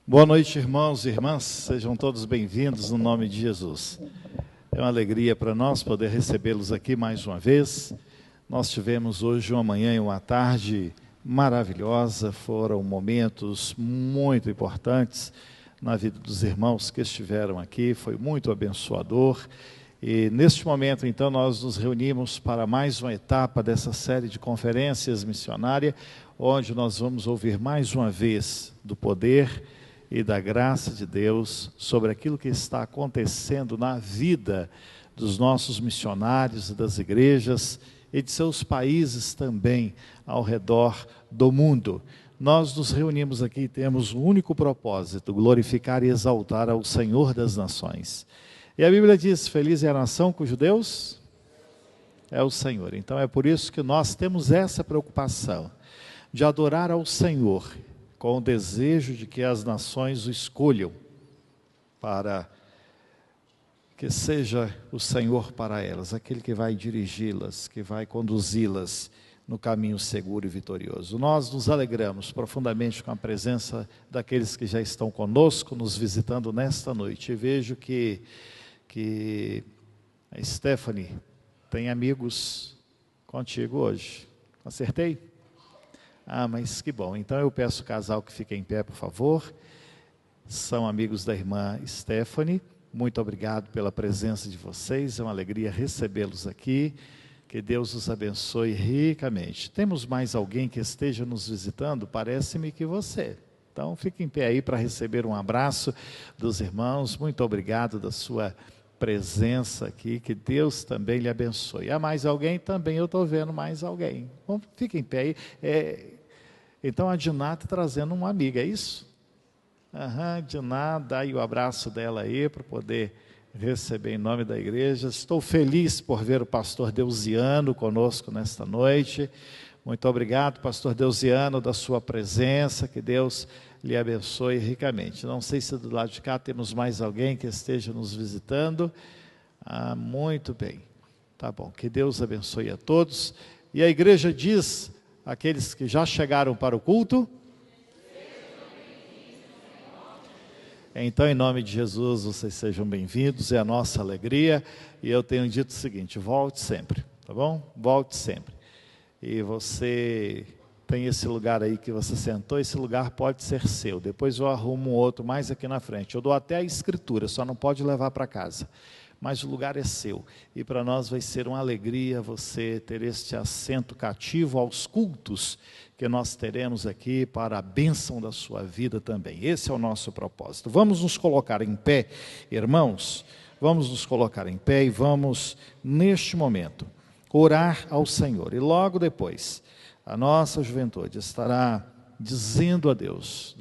Boa noite, irmãos e irmãs, sejam todos bem-vindos no nome de Jesus. É uma alegria para nós poder recebê-los aqui mais uma vez. Nós tivemos hoje uma manhã e uma tarde maravilhosa, foram momentos muito importantes na vida dos irmãos que estiveram aqui, foi muito abençoador. E neste momento, então, nós nos reunimos para mais uma etapa dessa série de conferências missionárias, onde nós vamos ouvir mais uma vez do poder e da graça de Deus sobre aquilo que está acontecendo na vida dos nossos missionários e das igrejas e de seus países também ao redor do mundo. Nós nos reunimos aqui e temos um único propósito: glorificar e exaltar ao Senhor das nações. E a Bíblia diz: feliz é a nação cujo Deus é o Senhor. Então é por isso que nós temos essa preocupação de adorar ao Senhor, com o desejo de que as nações o escolham para que seja o Senhor para elas, aquele que vai dirigi-las, que vai conduzi-las no caminho seguro e vitorioso. Nós nos alegramos profundamente com a presença daqueles que já estão conosco, nos visitando nesta noite. E vejo que a Stephanie tem amigos contigo hoje. Acertei? Ah, mas que bom. Então eu peço o casal que fique em pé, por favor. São amigos da irmã Stephanie. Muito obrigado pela presença de vocês. É uma alegria recebê-los aqui. Que Deus os abençoe ricamente. Temos mais alguém que esteja nos visitando? Parece-me que você. Então fique em pé aí para receber um abraço dos irmãos. Muito obrigado da sua presença aqui, que Deus também lhe abençoe. Há mais alguém? Também eu estou vendo mais alguém. Bom, fique em pé aí. Então a Diná está trazendo uma amiga, é isso? Diná, dá aí o abraço dela aí para poder receber em nome da igreja. Estou feliz por ver o pastor Deusiano conosco nesta noite. Muito obrigado, pastor Deusiano, da sua presença, que Deus lhe abençoe ricamente. Não sei se do lado de cá temos mais alguém que esteja nos visitando. Muito bem. Tá bom, que Deus abençoe a todos. E a igreja diz, aqueles que já chegaram para o culto: então, em nome de Jesus, vocês sejam bem-vindos, é a nossa alegria. E eu tenho dito o seguinte: volte sempre, tá bom? Volte sempre. E você tem esse lugar aí que você sentou, esse lugar pode ser seu. Depois eu arrumo um outro mais aqui na frente. Eu dou até a escritura, só não pode levar para casa. Mas o lugar é seu. E para nós vai ser uma alegria você ter este assento cativo aos cultos que nós teremos aqui para a bênção da sua vida também. Esse é o nosso propósito. Vamos nos colocar em pé, irmãos. Vamos nos colocar em pé e vamos, neste momento, orar ao Senhor. E logo depois, a nossa juventude estará dizendo a Deus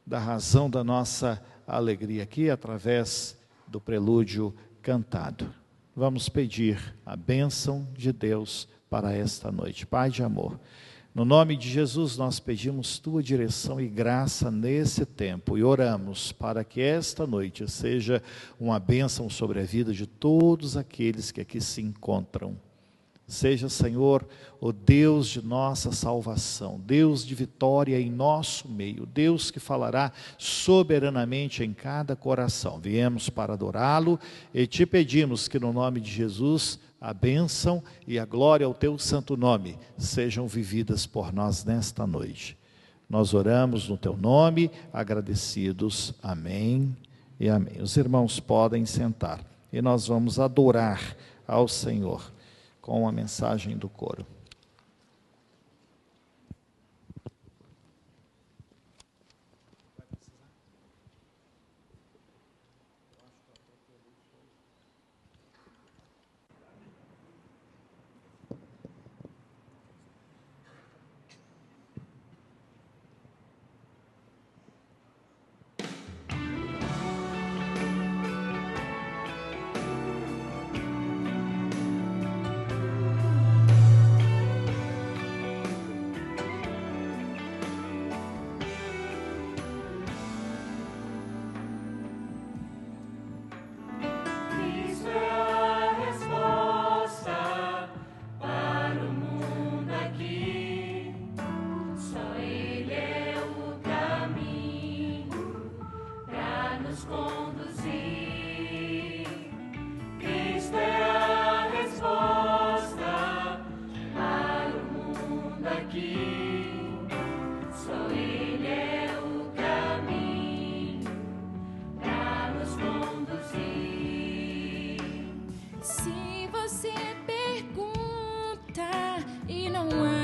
da razão da nossa alegria aqui, através do prelúdio cantado. Vamos pedir a bênção de Deus para esta noite. Pai de amor, no nome de Jesus nós pedimos tua direção e graça nesse tempo e oramos para que esta noite seja uma bênção sobre a vida de todos aqueles que aqui se encontram. Seja, Senhor, o Deus de nossa salvação, Deus de vitória em nosso meio, Deus que falará soberanamente em cada coração. Viemos para adorá-lo e te pedimos que no nome de Jesus a bênção e a glória ao teu santo nome sejam vividas por nós nesta noite. Nós oramos no teu nome, agradecidos. Amém e amém. Os irmãos podem sentar e nós vamos adorar ao Senhor com a mensagem do coro.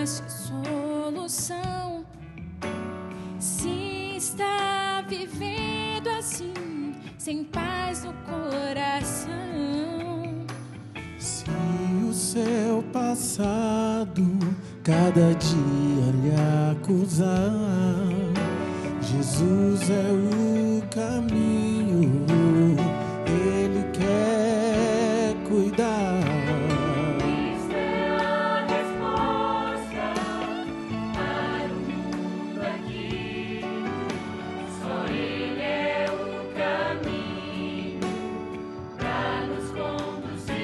acha solução. Se está vivendo assim, sem paz no coração. Se o seu passado cada dia lhe acusar, Jesus é o caminho, Ele quer cuidar. Cristo é a resposta para o mundo aqui. Só Ele é o caminho para nos conduzir.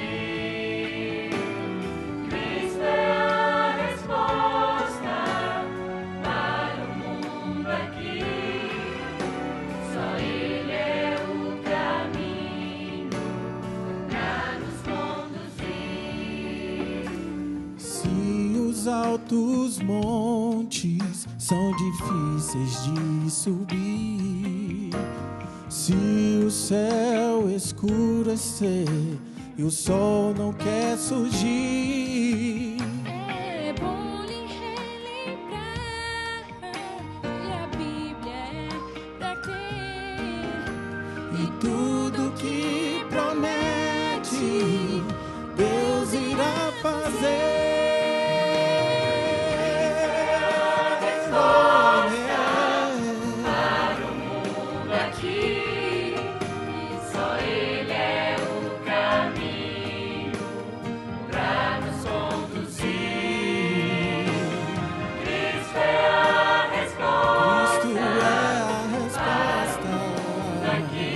Cristo é a resposta para o mundo aqui. Só Ele é o caminho para nos conduzir. Se os altos montes são difíceis de subir, se o céu escurecer e o sol não quer surgir, É bom lhe relembrar que a Bíblia é pra crer. e tudo que promete Deus irá fazer. Aqui, só Ele é o caminho pra nos conduzir. Cristo é a resposta. Cristo é a resposta. Aqui,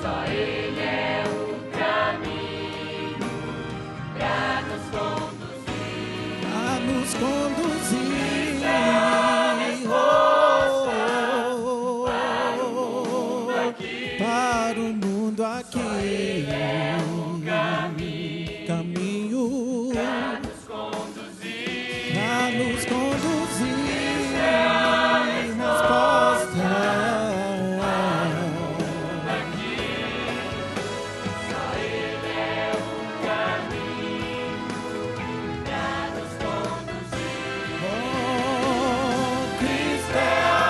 só Ele é o caminho pra nos conduzir. A nos conduzir. Para o mundo aqui. Caminho pra nos conduzir. Resposta. Oh, Cristo é a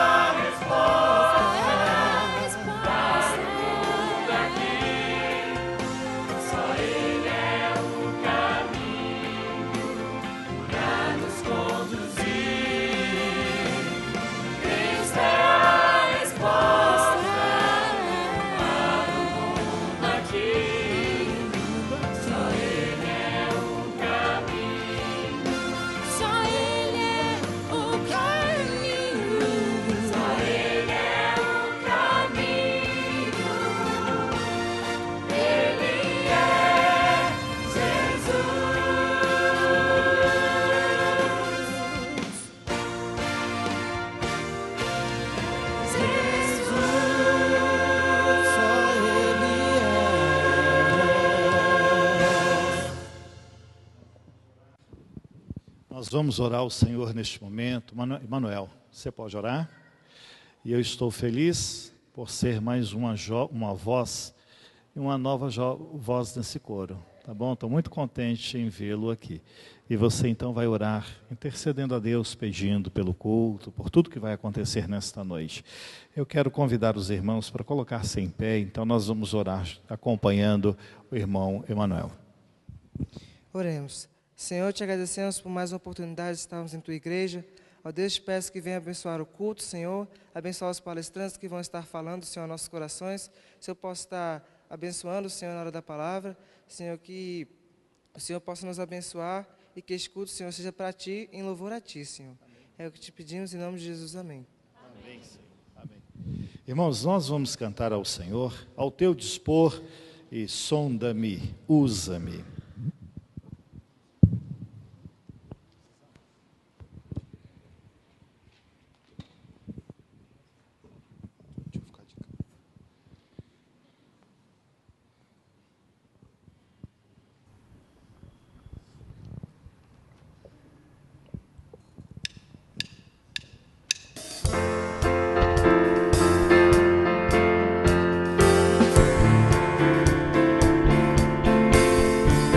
Nós vamos orar ao Senhor neste momento. Emanuel, você pode orar? E eu estou feliz por ser mais uma voz e uma nova voz nesse coro, tá bom? Estou muito contente em vê-lo aqui. E você então vai orar, intercedendo a Deus, pedindo pelo culto, por tudo que vai acontecer nesta noite. Eu quero convidar os irmãos para colocar-se em pé, então nós vamos orar acompanhando o irmão Emanuel. Oremos. Senhor, te agradecemos por mais uma oportunidade de estarmos em Tua igreja. Ó Deus, te peço que venha abençoar o culto, Senhor, abençoar os palestrantes que vão estar falando, Senhor, aos nossos corações. Se eu posso estar abençoando, Senhor, na hora da palavra, Senhor, que o Senhor possa nos abençoar e que este culto, Senhor, seja para Ti, em louvor a Ti, Senhor. É o que te pedimos em nome de Jesus, amém. Amém, Senhor. Amém. Irmãos, nós vamos cantar ao Senhor, ao Teu dispor, e sonda-me, usa-me. Cristo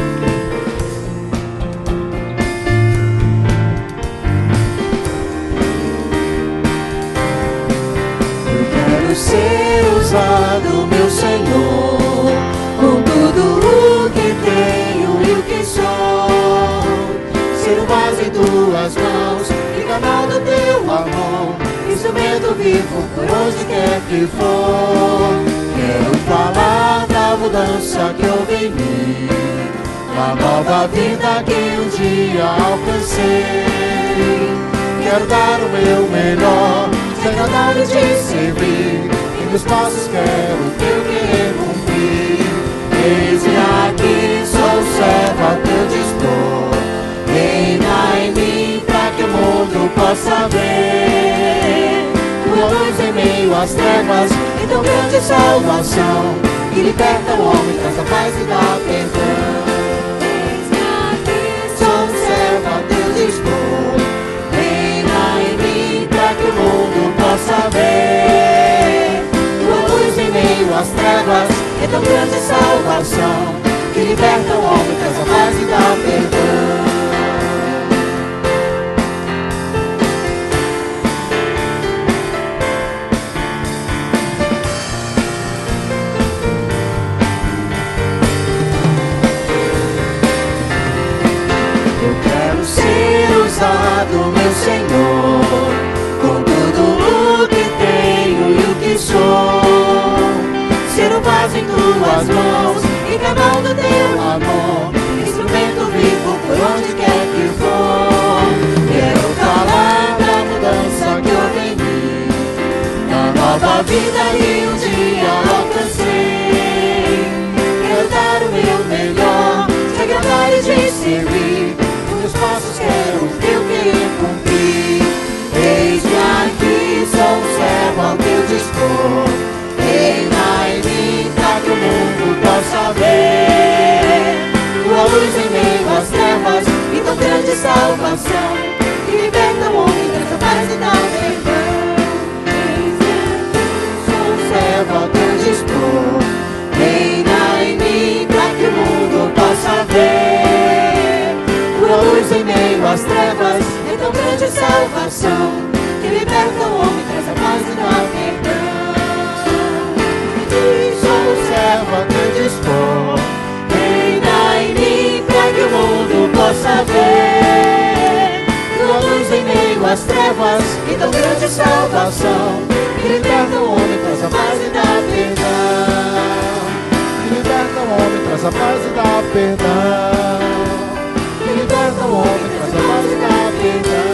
amor, instrumento vivo por onde quer que for. Quero falar da mudança que houve em mim, da nova vida que um dia alcancei. Quero dar o meu melhor, ser agradável de servir, e meus passos quero o teu querer cumprir. Eis-me aqui, sou servo ao teu dispor, reina em mim pra que o mundo possa ver tua luz em meio às trevas, e tão grande salvação que liberta o homem, traz a paz e dá perdão. Eis-me aqui, sou servo ao teu dispor, reina em mim pra que o mundo possa ver tua luz em meio às trevas, é tão grande salvação que liberta o homem, traz a paz e dá perdão. Eu quero ser usado, meu Senhor, com tudo o que tenho e o que sou. Ser um vaso em tuas mãos e canal do teu amor, instrumento vivo por onde quer que for. Quero falar da mudança que houve em mim, da nova vida que um dia alcancei. Quero dar o meu melhor, te agradar e te servir, e meus passos quero o teu querer cumprir. Eis-me aqui, sou um servo ao teu dispor, reina em mim pra que o mundo possa ver tua luz em meio às trevas, e tão grande salvação que liberta o homem, traz a paz e dá perdão. Eis-me aqui, sou um servo ao teu dispor, reina em mim pra que o mundo possa ver tua luz em meio às trevas, é tão grande salvação que liberta o homem, traz a paz e dá perdão. Sou um servo a teu dispor, reina em mim pra que o mundo possa ver tua luz em meio às trevas, e tão grande salvação que liberta o homem, traz a paz e dá perdão. Que liberta o homem, traz a paz e dá perdão. Que liberta o homem, traz a paz e dá perdão.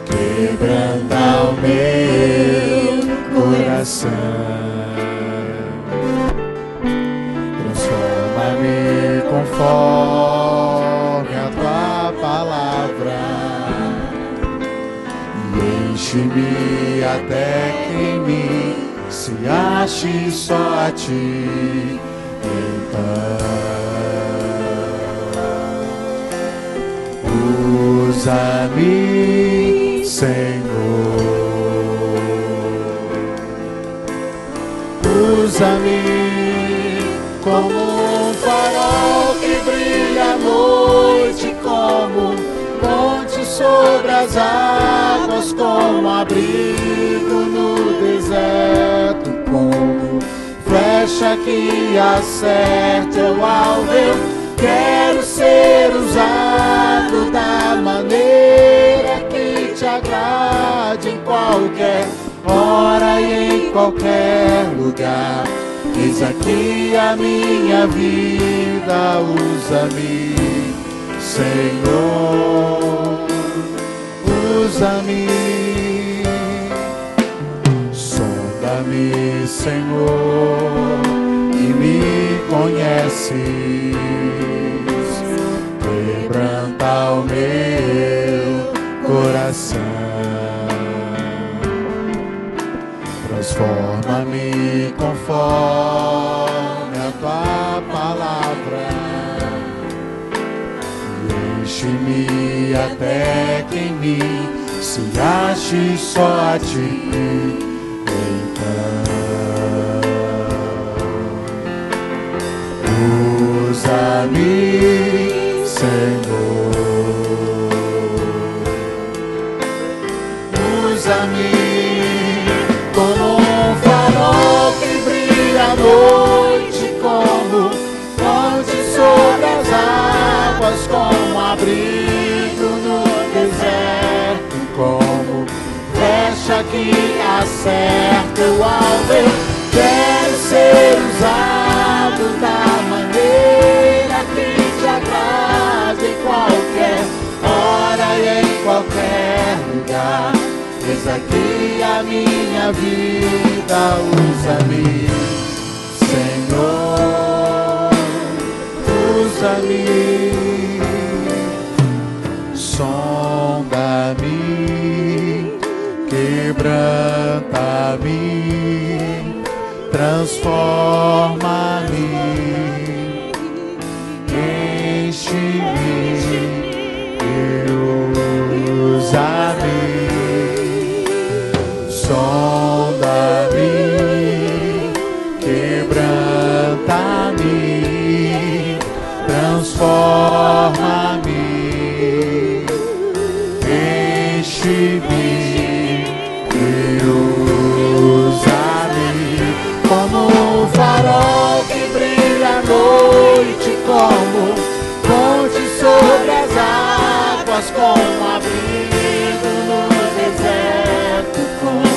Quebranta o meu coração, transforma-me conforme a tua palavra e enche-me até que em mim se ache só a ti. Usa-me, Senhor, usa-me como um farol que brilha à noite, como ponte sobre as águas, como abrigo no deserto, como flecha que acerte o alvo. Eu quero ser usado da maneira que te agrade, em qualquer hora e em qualquer lugar. Eis aqui a minha vida, usa-me, Senhor, usa-me Senhor, e me conheces, quebranta o meu coração, transforma-me conforme a tua palavra, e enche-me até que em mim se ache só a ti. Usa-me, Senhor, usa-me como um farol que brilha à noite, como fonte sobre as águas, como abrigo no deserto, como flecha que acerta o alvo. Eu quero ser usado da maneira que te agrada, em qualquer hora e em qualquer lugar. Eis aqui a minha vida, usa-me, Senhor, usa-me, sonda-me, quebranta-me, transforma-me, enche-me e usa-me, sonda-me, quebranta-me, transforma-me, enche-me e usa-me como um farol que brilha à noite, como fonte sobre as águas, como abrigo no deserto, como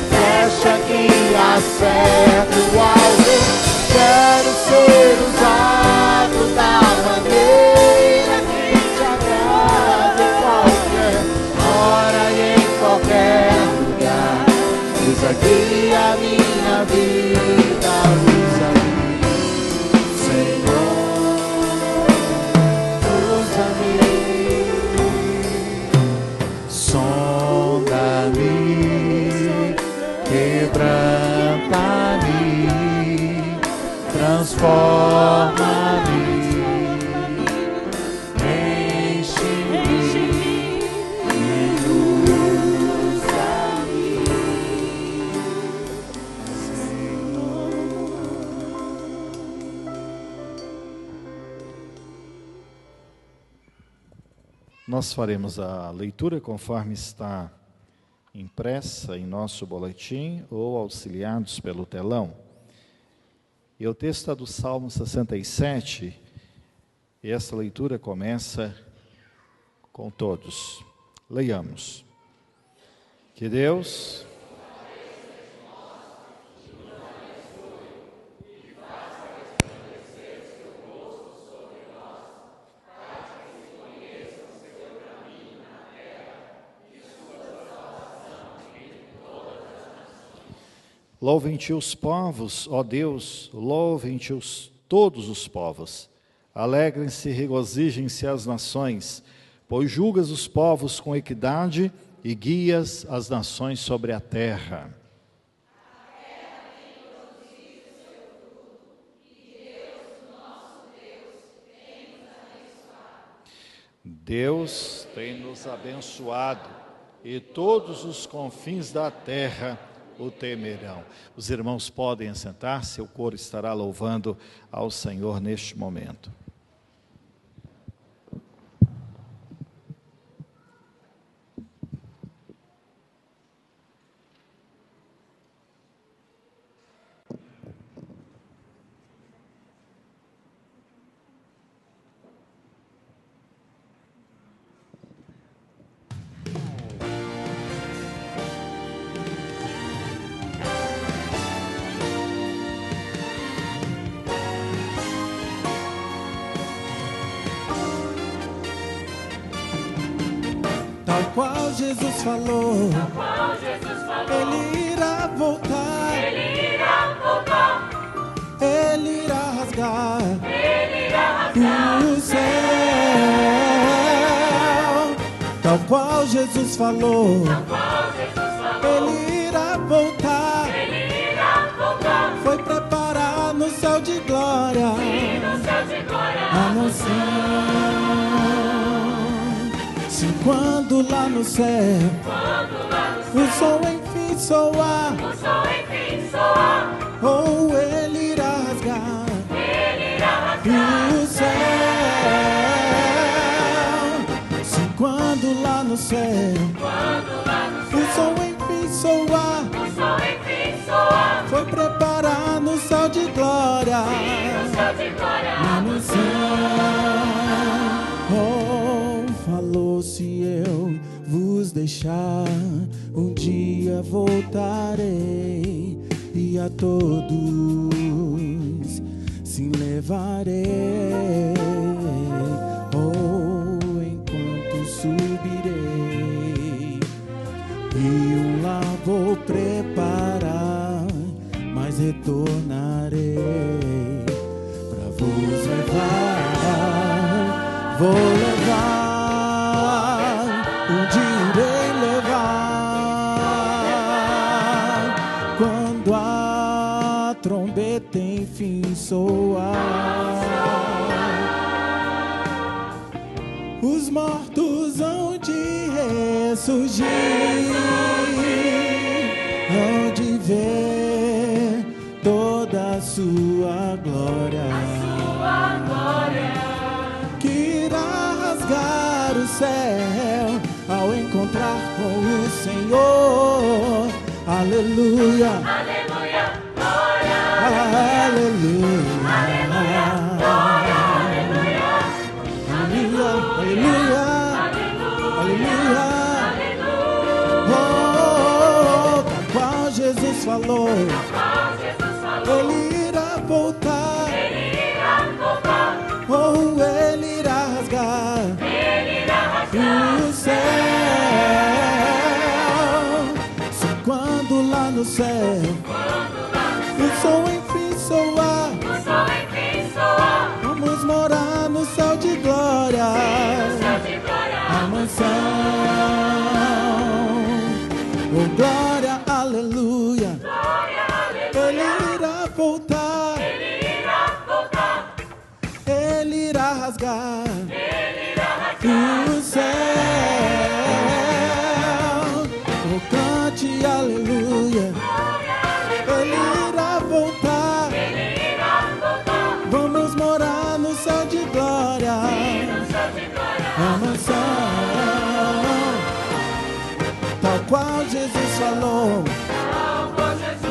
flecha que acerta o alvo. Quero ser usado da maneira que te agrada, em qualquer hora e em qualquer lugar. Eis aqui a minha vida, usa-me, Senhor, usa-me, sonda-me, quebranta-me, transforma-me, enche-me e usa-me. Nós faremos a leitura conforme está impressa em nosso boletim ou auxiliados pelo telão. E o texto é do Salmo 67, e essa leitura começa com todos. Leiamos. Que Deus louvem-te os povos, ó Deus, louvem-te todos os povos. Alegrem-se e regozijem-se as nações, pois julgas os povos com equidade e guias as nações sobre a terra. Deus tem nos abençoado e todos os confins da terra o temerão. Os irmãos podem assentar-se, o coro estará louvando ao Senhor neste momento. tal qual Jesus falou, Ele irá voltar, Ele irá rasgar o céu, tal qual Jesus falou, Ele irá voltar, foi preparar no céu de glória, a mansão. Se quando lá no céu, o som enfim soar, ou Ele irá rasgar o céu. Se quando lá no céu, o som enfim soar, foi preparar no céu de glória, na mansão. Oh, falou: se eu vos deixar, um dia voltarei e a todos sim levarei. Oh, enquanto subirei, e lá vou preparar, mas retornarei pra vos levar. Vou levar, um dia irei levar, quando a trombeta enfim soar. Os mortos hão de ressurgir, hão de ver toda a sua glória, que irá rasgar o céu ao encontrar com o Senhor. Aleluia, aleluia, glória, aleluia, aleluia, aleluia, aleluia, aleluia. Tal qual Jesus falou, Ele irá voltar, ou Ele irá rasgar o céu. Se quando lá no céu, o som enfim soar, vamos morar no céu de glória, a mansão. Oh, glória, aleluia, Ele irá voltar, Ele irá rasgar o céu. Oh, cante, aleluia, Ele irá voltar, vamos morar no céu de glória, a mansão. Tal qual Jesus falou,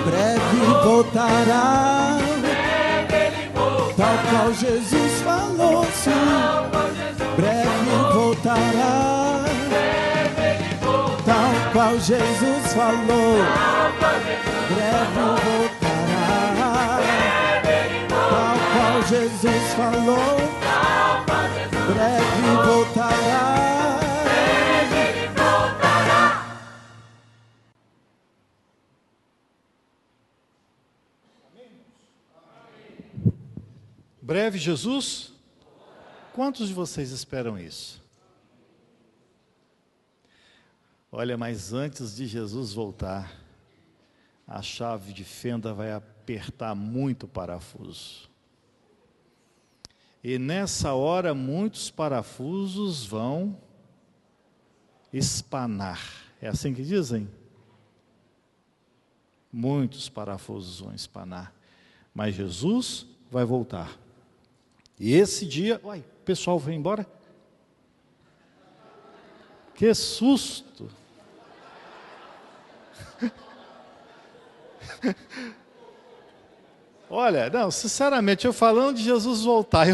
breve voltará. Tal qual Jesus falou, sim, breve voltará. Tal qual Jesus falou, breve voltará. Tal qual Jesus falou, breve voltará. Breve Jesus? Quantos de vocês esperam isso? Olha, mas antes de Jesus voltar, a chave de fenda vai apertar muito o parafuso. E nessa hora, muitos parafusos vão espanar. É assim que dizem? Muitos parafusos vão espanar. Mas Jesus vai voltar. E esse dia... Uai, o pessoal foi embora? Que susto! Olha, não, sinceramente, eu falando de Jesus voltar,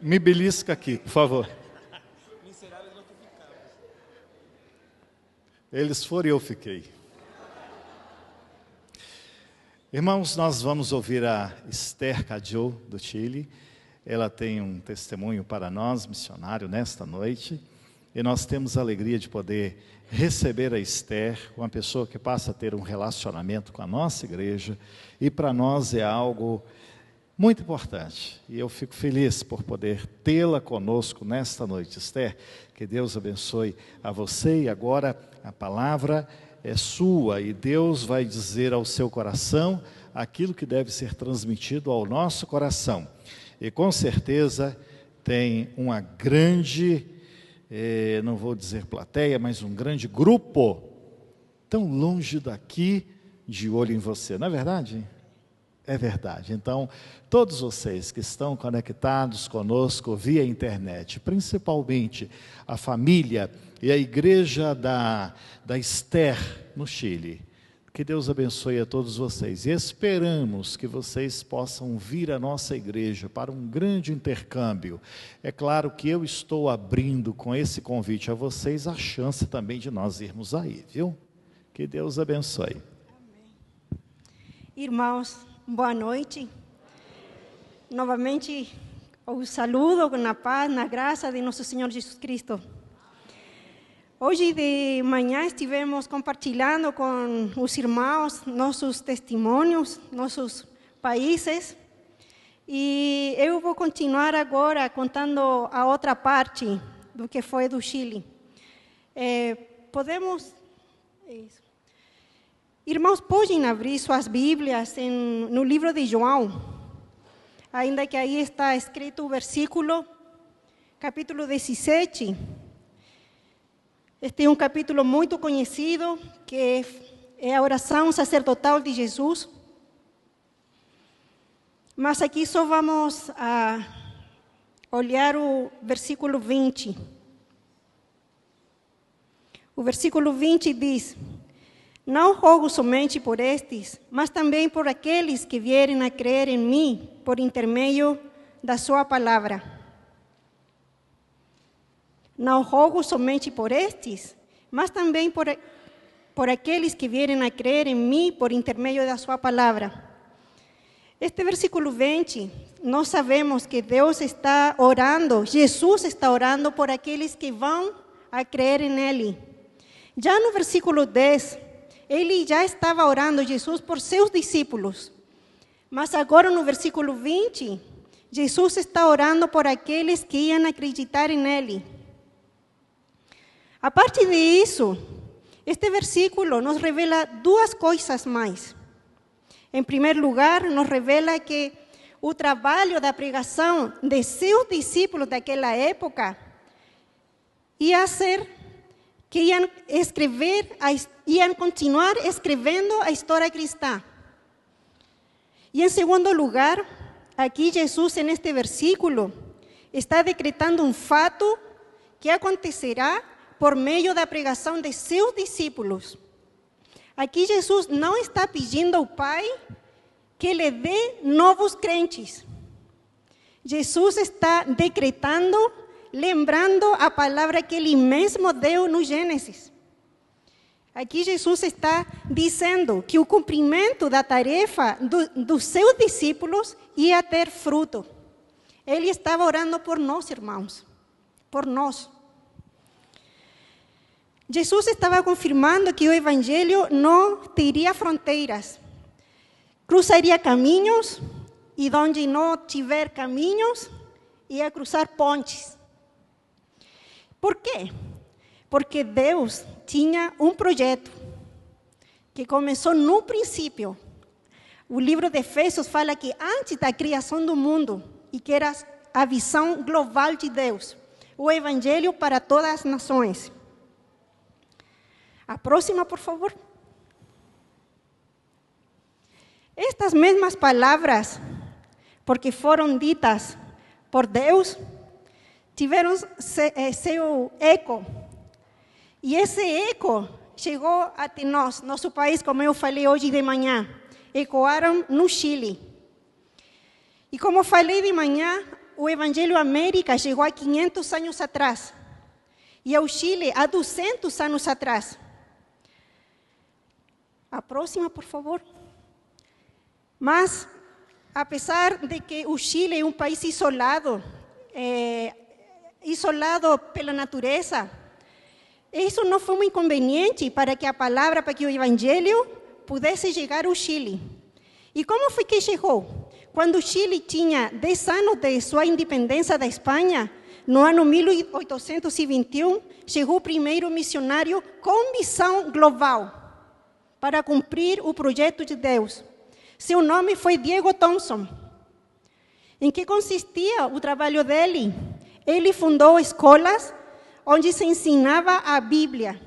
me belisca aqui, por favor. Eles foram e eu fiquei. Irmãos, nós vamos ouvir a Esther Cadió, do Chile. Ela tem um testemunho para nós, missionário, nesta noite. E nós temos a alegria de poder receber a Esther, uma pessoa que passa a ter um relacionamento com a nossa igreja. E para nós é algo muito importante. E eu fico feliz por poder tê-la conosco nesta noite. Esther, que Deus abençoe a você. E agora a palavra é sua e Deus vai dizer ao seu coração aquilo que deve ser transmitido ao nosso coração. E com certeza tem uma grande, não vou dizer plateia, mas um grande grupo tão longe daqui de olho em você. Não é verdade? É verdade. Então, todos vocês que estão conectados conosco via internet, principalmente a família e a igreja da Esther no Chile, que Deus abençoe a todos vocês. E esperamos que vocês possam vir à nossa igreja para um grande intercâmbio. É claro que eu estou abrindo com esse convite a vocês a chance também de nós irmos aí, viu? Que Deus abençoe. Amém. Irmãos, boa noite. Novamente, os saludo na paz, na graça de nosso Senhor Jesus Cristo. Hoje de manhã estivemos compartilhando com os irmãos nossos testemunhos, nossos países. E eu vou continuar agora contando a outra parte do que foi do Chile. Irmãos, podem abrir suas Bíblias no livro de João, ainda que aí está escrito o versículo, capítulo 17. Este é um capítulo muito conhecido, que é a oração sacerdotal de Jesus. Mas aqui só vamos a olhar o versículo 20. O versículo 20 diz: não rogo somente por estes, mas também por aqueles que vierem a crer em mim, por intermédio da sua palavra. Não rogo somente por estes, mas também por aqueles que vierem a crer em mim, por intermédio da sua palavra. Este versículo 20, nós sabemos que Deus está orando, Jesus está orando por aqueles que vão a crer nele. Já no versículo 10, ele já estava orando, Jesus, por seus discípulos. Mas agora no versículo 20, Jesus está orando por aqueles que iam acreditar nele. A partir disso, este versículo nos revela duas coisas mais. Em primeiro lugar, nos revela que o trabalho da pregação de seus discípulos daquela época ia ser que iam continuar escrevendo a história cristã. E em segundo lugar, aqui Jesus, neste versículo, está decretando um fato que acontecerá por meio da pregação de seus discípulos. Aqui Jesus não está pedindo ao Pai que lhe dê novos crentes. Jesus está decretando, lembrando a palavra que ele mesmo deu no Gênesis. Aqui Jesus está dizendo que o cumprimento da tarefa dos seus discípulos ia ter fruto. Ele estava orando por nós, irmãos, por nós. Jesus estava confirmando que o evangelho não teria fronteiras. Cruzaria caminhos, e onde não tiver caminhos, ia cruzar pontes. Por quê? Porque Deus tinha um projeto que começou no princípio. O livro de Efésios fala que antes da criação do mundo, e que era a visão global de Deus, o evangelho para todas as nações. A próxima, por favor. Estas mesmas palavras, porque foram ditas por Deus, tiveram seu eco. E esse eco chegou até nós, nosso país, como eu falei hoje de manhã. Ecoaram no Chile. E como falei de manhã, o Evangelho América chegou há 500 anos atrás. E ao Chile há 200 anos atrás. A próxima, por favor. Mas, apesar de que o Chile é um país isolado, isolado pela natureza, isso não foi um inconveniente para que a palavra, para que o evangelho pudesse chegar ao Chile. E como foi que chegou? Quando o Chile tinha 10 anos de sua independência da Espanha, no ano 1821, chegou o primeiro missionário com visão global para cumprir o projeto de Deus. Seu nome foi Diego Thompson. Em que consistia o trabalho dele? Ele fundou escolas onde se ensinava a Bíblia.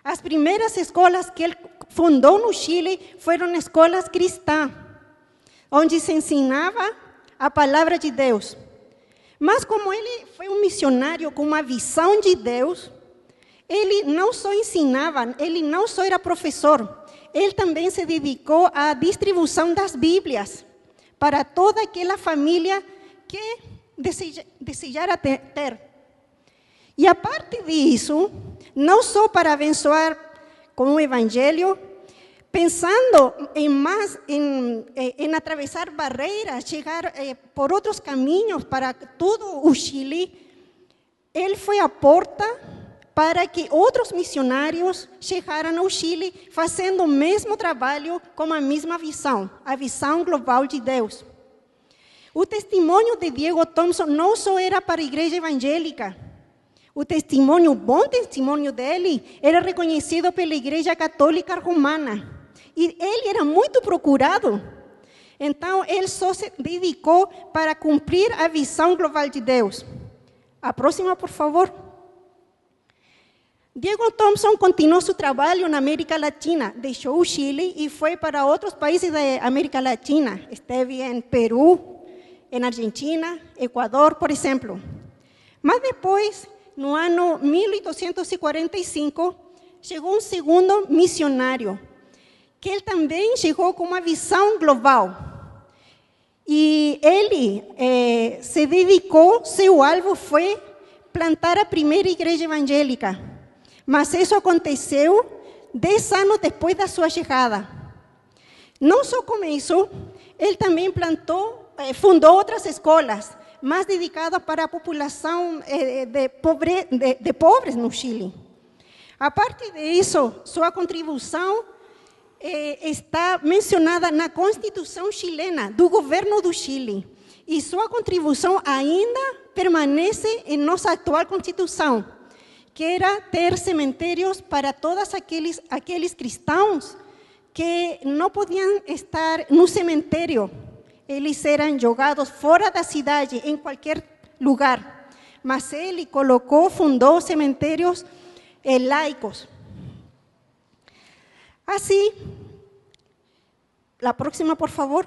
As primeiras escolas que ele fundou no Chile foram escolas cristãs, onde se ensinava a palavra de Deus. Mas como ele foi um missionário com uma visão de Deus, ele não só ensinava, ele não só era professor, ele também se dedicou à distribuição das Bíblias para toda aquela família que desejara ter. E a parte disso, não só para abençoar com o Evangelho, pensando em atravessar barreiras, chegar por outros caminhos para todo o Chile, ele foi a porta para que outros missionários chegaram ao Chile fazendo o mesmo trabalho com a mesma visão, a visão global de Deus. O testemunho de Diego Thompson não só era para a igreja evangélica, o bom testemunho dele, era reconhecido pela Igreja Católica Romana. E ele era muito procurado. Então, ele só se dedicou para cumprir a visão global de Deus. A próxima, por favor. Diego Thompson continuou seu trabalho na América Latina. Deixou o Chile e foi para outros países da América Latina. Esteve em Peru, em Argentina, Equador, por exemplo. Mas depois, no ano 1845, chegou um segundo missionário, que ele também chegou com uma visão global. E ele se dedicou, seu alvo foi plantar a primeira igreja evangélica. Mas isso aconteceu 10 anos depois da sua chegada. Não só com isso, ele também fundou outras escolas, mais dedicadas para a população de pobres no Chile. A parte disso, sua contribuição está mencionada na Constituição chilena, do governo do Chile. E sua contribuição ainda permanece em nossa atual Constituição, que era ter cemitérios para todos aqueles cristãos que não podiam estar no cemitério. Eles eram jogados fora da cidade, em qualquer lugar. Mas ele fundou cemitérios laicos. Assim, a próxima, por favor.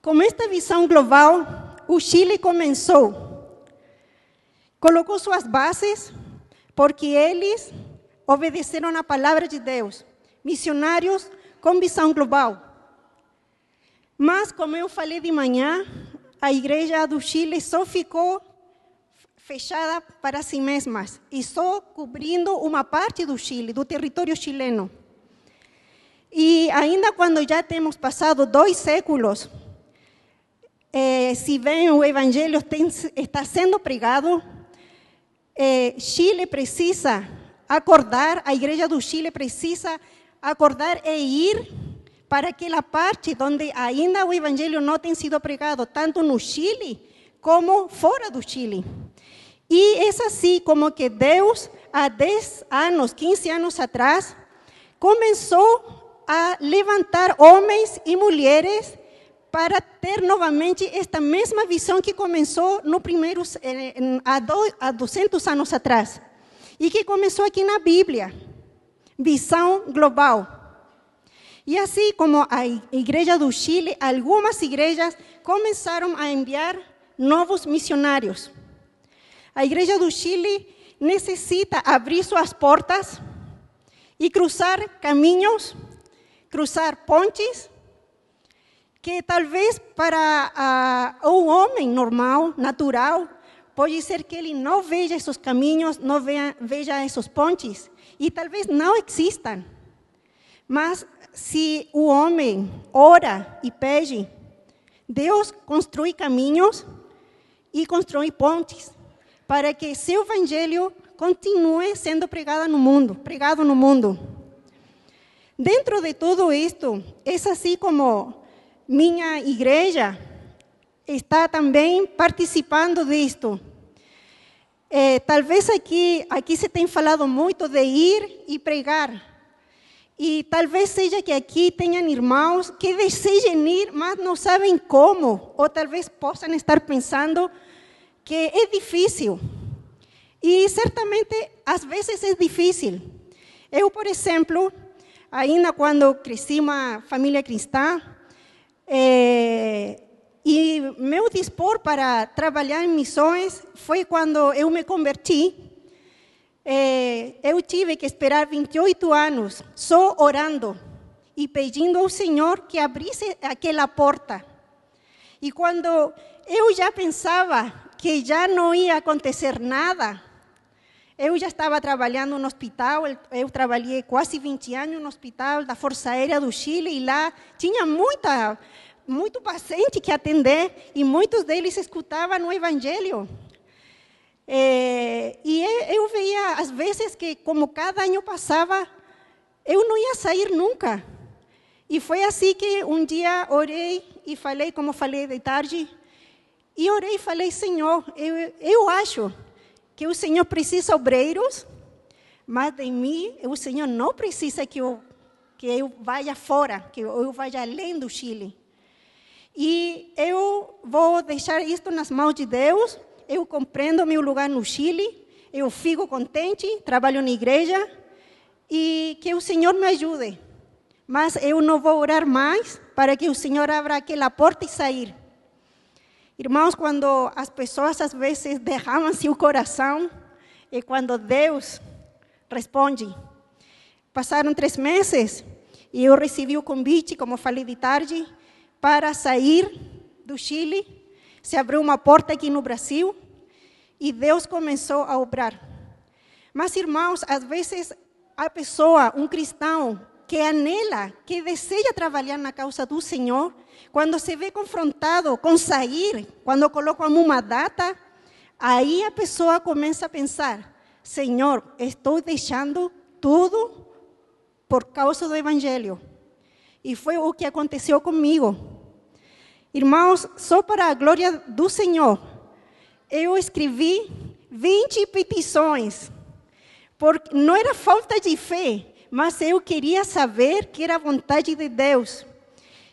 Com esta visão global, o Chile colocou suas bases, porque eles obedeceram a palavra de Deus, missionários com visão global. Mas, como eu falei de manhã, a igreja do Chile só ficou fechada para si mesmas e só cobrindo uma parte do Chile, do território chileno. E ainda quando já temos passado 2 séculos, se bem o evangelho está sendo pregado, Chile precisa acordar, a igreja do Chile precisa acordar e ir para aquela parte onde ainda o evangelho não tem sido pregado, tanto no Chile como fora do Chile. E é assim como que Deus, há 10 anos, 15 anos atrás, começou a levantar homens e mulheres para ter novamente esta mesma visão que começou há 200 anos atrás. E que começou aqui na Bíblia, visão global. E assim como a igreja do Chile, algumas igrejas começaram a enviar novos missionários. A igreja do Chile necessita abrir suas portas e cruzar caminhos, cruzar pontes, que talvez para um homem normal, natural, pode ser que ele não veja esses caminhos, não veja esses pontes. e talvez não existam. Mas se o homem ora e pede, Deus constrói caminhos e constrói pontes para que seu evangelho continue sendo pregado no mundo. Dentro de tudo isto, é assim como minha igreja está também participando disto. Talvez aqui se tem falado muito de ir e pregar. E talvez seja que aqui tenham irmãos que desejem ir, mas não sabem como. Ou talvez possam estar pensando que é difícil. E certamente, às vezes é difícil. Eu, por exemplo, ainda quando cresci uma família cristã, e meu dispor para trabalhar em missões foi quando eu me converti. Eu tive que esperar 28 anos só orando e pedindo ao Senhor que abrisse aquela porta. E quando eu já pensava que já não ia acontecer nada, eu já estava trabalhando no hospital. Eu trabalhei quase 20 anos no hospital da Força Aérea do Chile, e lá tinha muito paciente que atender, e muitos deles escutavam o evangelho. E eu via, às vezes, que como cada ano passava, eu não ia sair nunca. E foi assim que um dia orei e falei, como falei de tarde, e orei e falei: Senhor, eu acho que o Senhor precisa de obreiros, mas de mim o Senhor não precisa que eu vá fora, que eu vá além do Chile. E eu vou deixar isto nas mãos de Deus. Eu compreendo meu lugar no Chile, eu fico contente, trabalho na igreja, e que o Senhor me ajude. Mas eu não vou orar mais para que o Senhor abra aquela porta e sair. Irmãos, quando as pessoas às vezes derramam seu coração, é quando Deus responde. Passaram 3 meses e eu recebi o convite, como falei de tarde, para sair do Chile. Se abriu uma porta aqui no Brasil e Deus começou a obrar. Mas, irmãos, às vezes a pessoa, um cristão, que anela, que deseja trabalhar na causa do Senhor, quando se vê confrontado com sair, quando colocam uma data, aí a pessoa começa a pensar: Senhor, estou deixando tudo por causa do Evangelho. E foi o que aconteceu comigo. Irmãos, só para a glória do Senhor, eu escrevi 20 petições. Porque não era falta de fé, mas eu queria saber que era a vontade de Deus.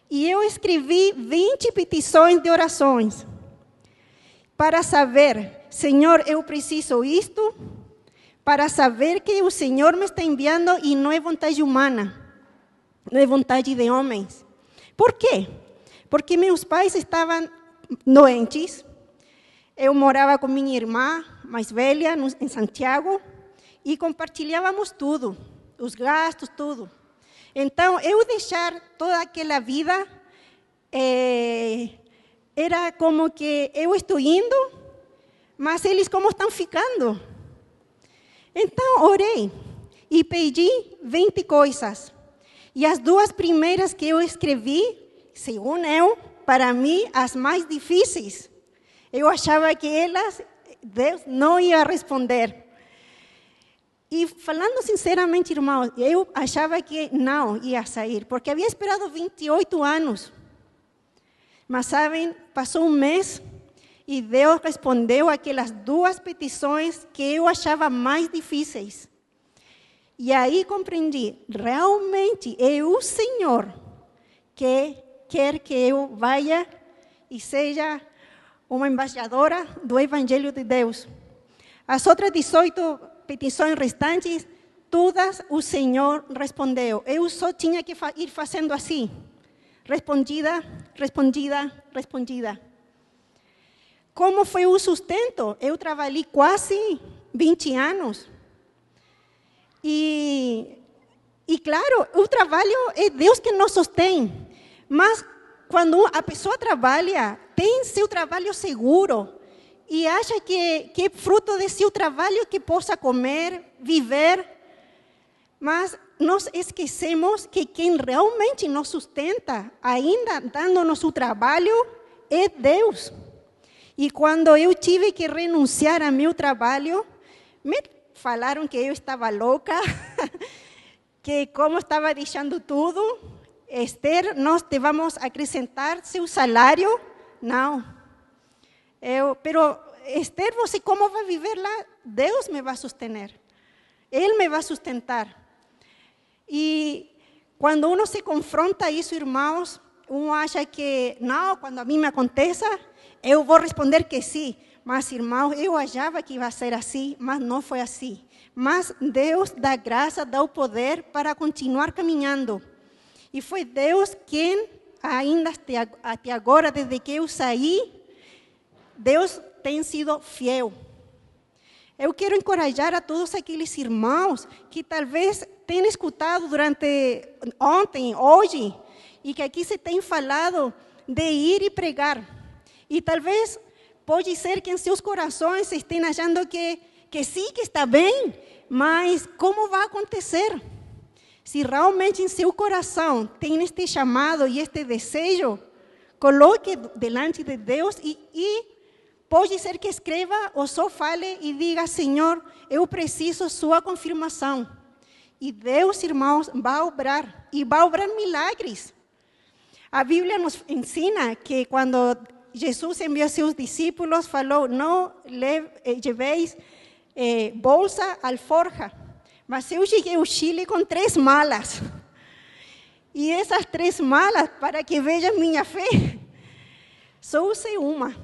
E eu escrevi 20 petições de orações para saber: Senhor, eu preciso isto, para saber que o Senhor me está enviando e não é vontade humana, não é vontade de homens. Por quê? Porque meus pais estavam doentes. Eu morava com minha irmã mais velha em Santiago e compartilhávamos tudo, os gastos, tudo. Então, eu deixar toda aquela vida, era como que eu estou indo, mas eles como estão ficando. Então, orei e pedi 20 coisas. E as 2 primeiras que eu escrevi, segundo eu, para mim, as mais difíceis. Eu achava que Deus não ia responder. E falando sinceramente, irmãos, eu achava que não ia sair, porque havia esperado 28 anos. Mas sabem, passou um mês e Deus respondeu aquelas 2 petições que eu achava mais difíceis. E aí compreendi, realmente é o Senhor que quer que eu vá e seja uma embaixadora do Evangelho de Deus. As outras 18 petições restantes, todas o Senhor respondeu. Eu só tinha que ir fazendo assim: respondida, respondida, respondida. Como foi o sustento? Eu trabalhei quase 20 anos. E claro, o trabalho é Deus que nos sustém. Mas quando a pessoa trabalha, tem seu trabalho seguro e acha que é fruto de seu trabalho que possa comer, viver, Mas nós esquecemos que quem realmente nos sustenta, ainda dando-nos o trabalho, é Deus. E quando eu tive que renunciar ao meu trabalho, me falaram que eu estava louca, que como estava deixando tudo. Esther, nós te vamos acrescentar seu salário? Não. Pero Esther, você como vai viver lá? Deus me vai sustentar. Ele me vai sustentar. E quando uno se confronta a isso, irmãos, uno acha que, não, quando a mim me aconteça, eu vou responder que sim. Mas, irmãos, eu achava que ia ser assim, mas não foi assim. Mas Deus dá graça, dá o poder para continuar caminhando. E foi Deus quem, ainda até agora, desde que eu saí, Deus tem sido fiel. Eu quero encorajar a todos aqueles irmãos que talvez tenham escutado durante ontem, hoje, e que aqui se tem falado de ir e pregar. E talvez pode ser que em seus corações estejam achando que sim, que está bem, mas como vai acontecer? Se realmente em seu coração tem este chamado e este desejo, coloque delante de Deus e pode ser que escreva ou só fale e diga, Senhor, eu preciso sua confirmação. E Deus, irmãos, vai obrar. E vai obrar milagres. A Bíblia nos ensina que quando Jesus enviou seus discípulos, falou, não leveis bolsa, alforja. Mas eu cheguei ao Chile com 3 malas. E essas 3 malas, para que vejam minha fé, só usei uma.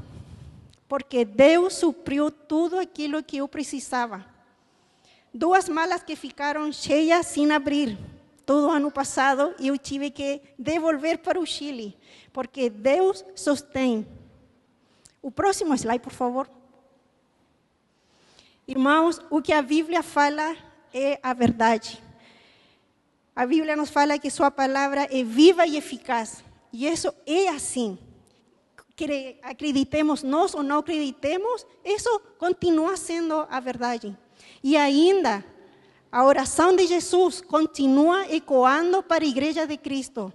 Porque Deus supriu tudo aquilo que eu precisava. 2 malas que ficaram cheias sem abrir. Todo ano passado eu tive que devolver para o Chile, porque Deus sustém. O próximo slide, por favor. Irmãos, o que a Bíblia fala é a verdade. A Bíblia nos fala que sua palavra é viva e eficaz. E isso é assim. Que acreditemos nós ou não acreditemos, isso continua sendo a verdade. E ainda, a oração de Jesus continua ecoando para a Igreja de Cristo.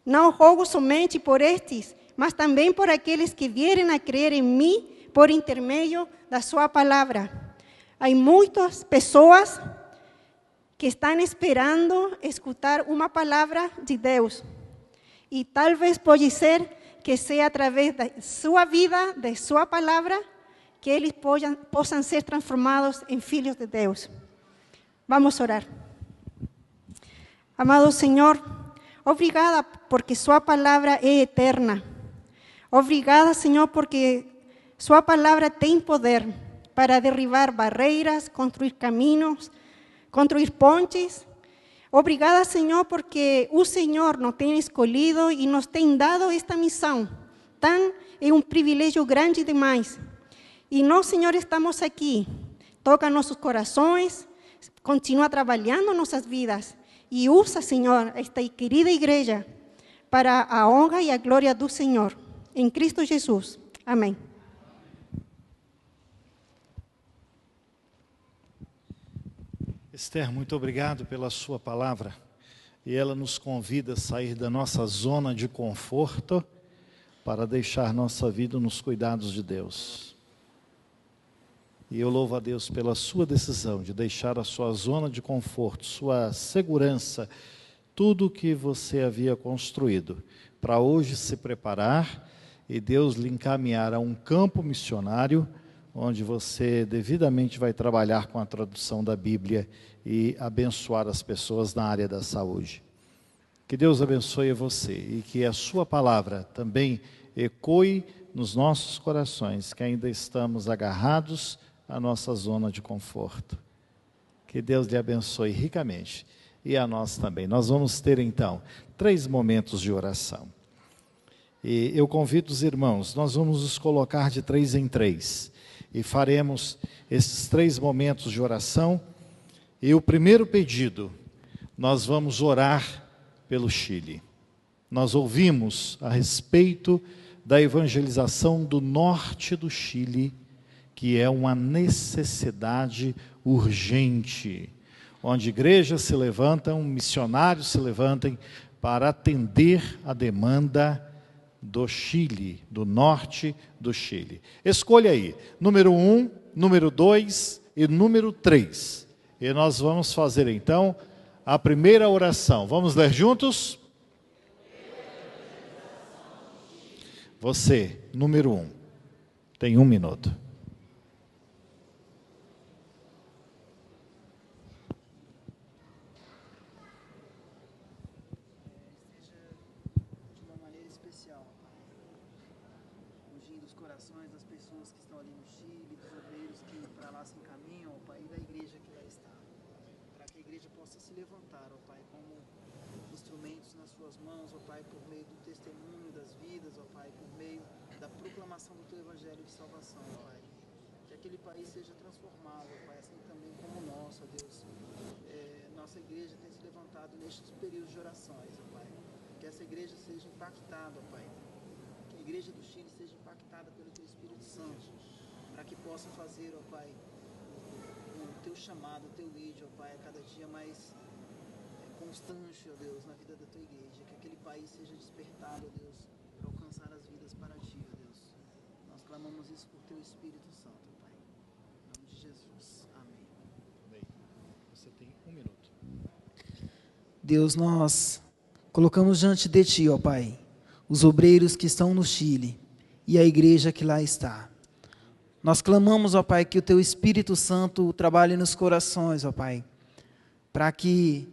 Não rogo somente por estes, mas também por aqueles que vierem a crer em mim por intermédio da sua palavra. Há muitas pessoas que estão esperando escutar uma palavra de Deus. E talvez pode ser que seja através da sua vida, de sua palavra, que eles possam ser transformados em filhos de Deus. Vamos orar. Amado Senhor, obrigada porque sua palavra é eterna. Obrigada, Senhor, porque sua palavra tem poder para derribar barreiras, construir caminhos, construir pontes. Obrigada, Senhor, porque o Senhor nos tem escolhido e nos tem dado esta missão. É um privilégio grande demais. E nós, Senhor, estamos aqui. Toca nossos corações, continua trabalhando nossas vidas. E usa, Senhor, esta querida igreja para a honra e a glória do Senhor. Em Cristo Jesus. Amém. Esther, muito obrigado pela sua palavra. E ela nos convida a sair da nossa zona de conforto para deixar nossa vida nos cuidados de Deus. E eu louvo a Deus pela sua decisão de deixar a sua zona de conforto, sua segurança, tudo que você havia construído, para hoje se preparar e Deus lhe encaminhar a um campo missionário, onde você devidamente vai trabalhar com a tradução da Bíblia e abençoar as pessoas na área da saúde. Que Deus abençoe você e que a sua palavra também ecoe nos nossos corações, que ainda estamos agarrados à nossa zona de conforto. Que Deus lhe abençoe ricamente e a nós também. Nós vamos ter então 3 momentos de oração. E eu convido os irmãos, nós vamos nos colocar de 3 em 3. E faremos esses 3 momentos de oração. E o primeiro pedido, nós vamos orar pelo Chile. Nós ouvimos a respeito da evangelização do norte do Chile, que é uma necessidade urgente. onde igrejas se levantam, missionários se levantem para atender a demanda do Chile, do norte do Chile. Escolha aí, número 1, número 2 e número 3. E nós vamos fazer então a primeira oração. Vamos ler juntos? Você, número 1, tem 1 minuto. Possa fazer, ó Pai, o Teu chamado, o Teu ídolo, ó Pai, a cada dia mais constante, ó Deus, na vida da Tua igreja, que aquele país seja despertado, ó Deus, para alcançar as vidas para Ti, ó Deus. Nós clamamos isso por Teu Espírito Santo, ó Pai. Em nome de Jesus. Amém. Bem, você tem 1 minuto. Deus, nós colocamos diante de Ti, ó Pai, os obreiros que estão no Chile e a igreja que lá está. Nós clamamos, ó Pai, que o Teu Espírito Santo trabalhe nos corações, ó Pai, para que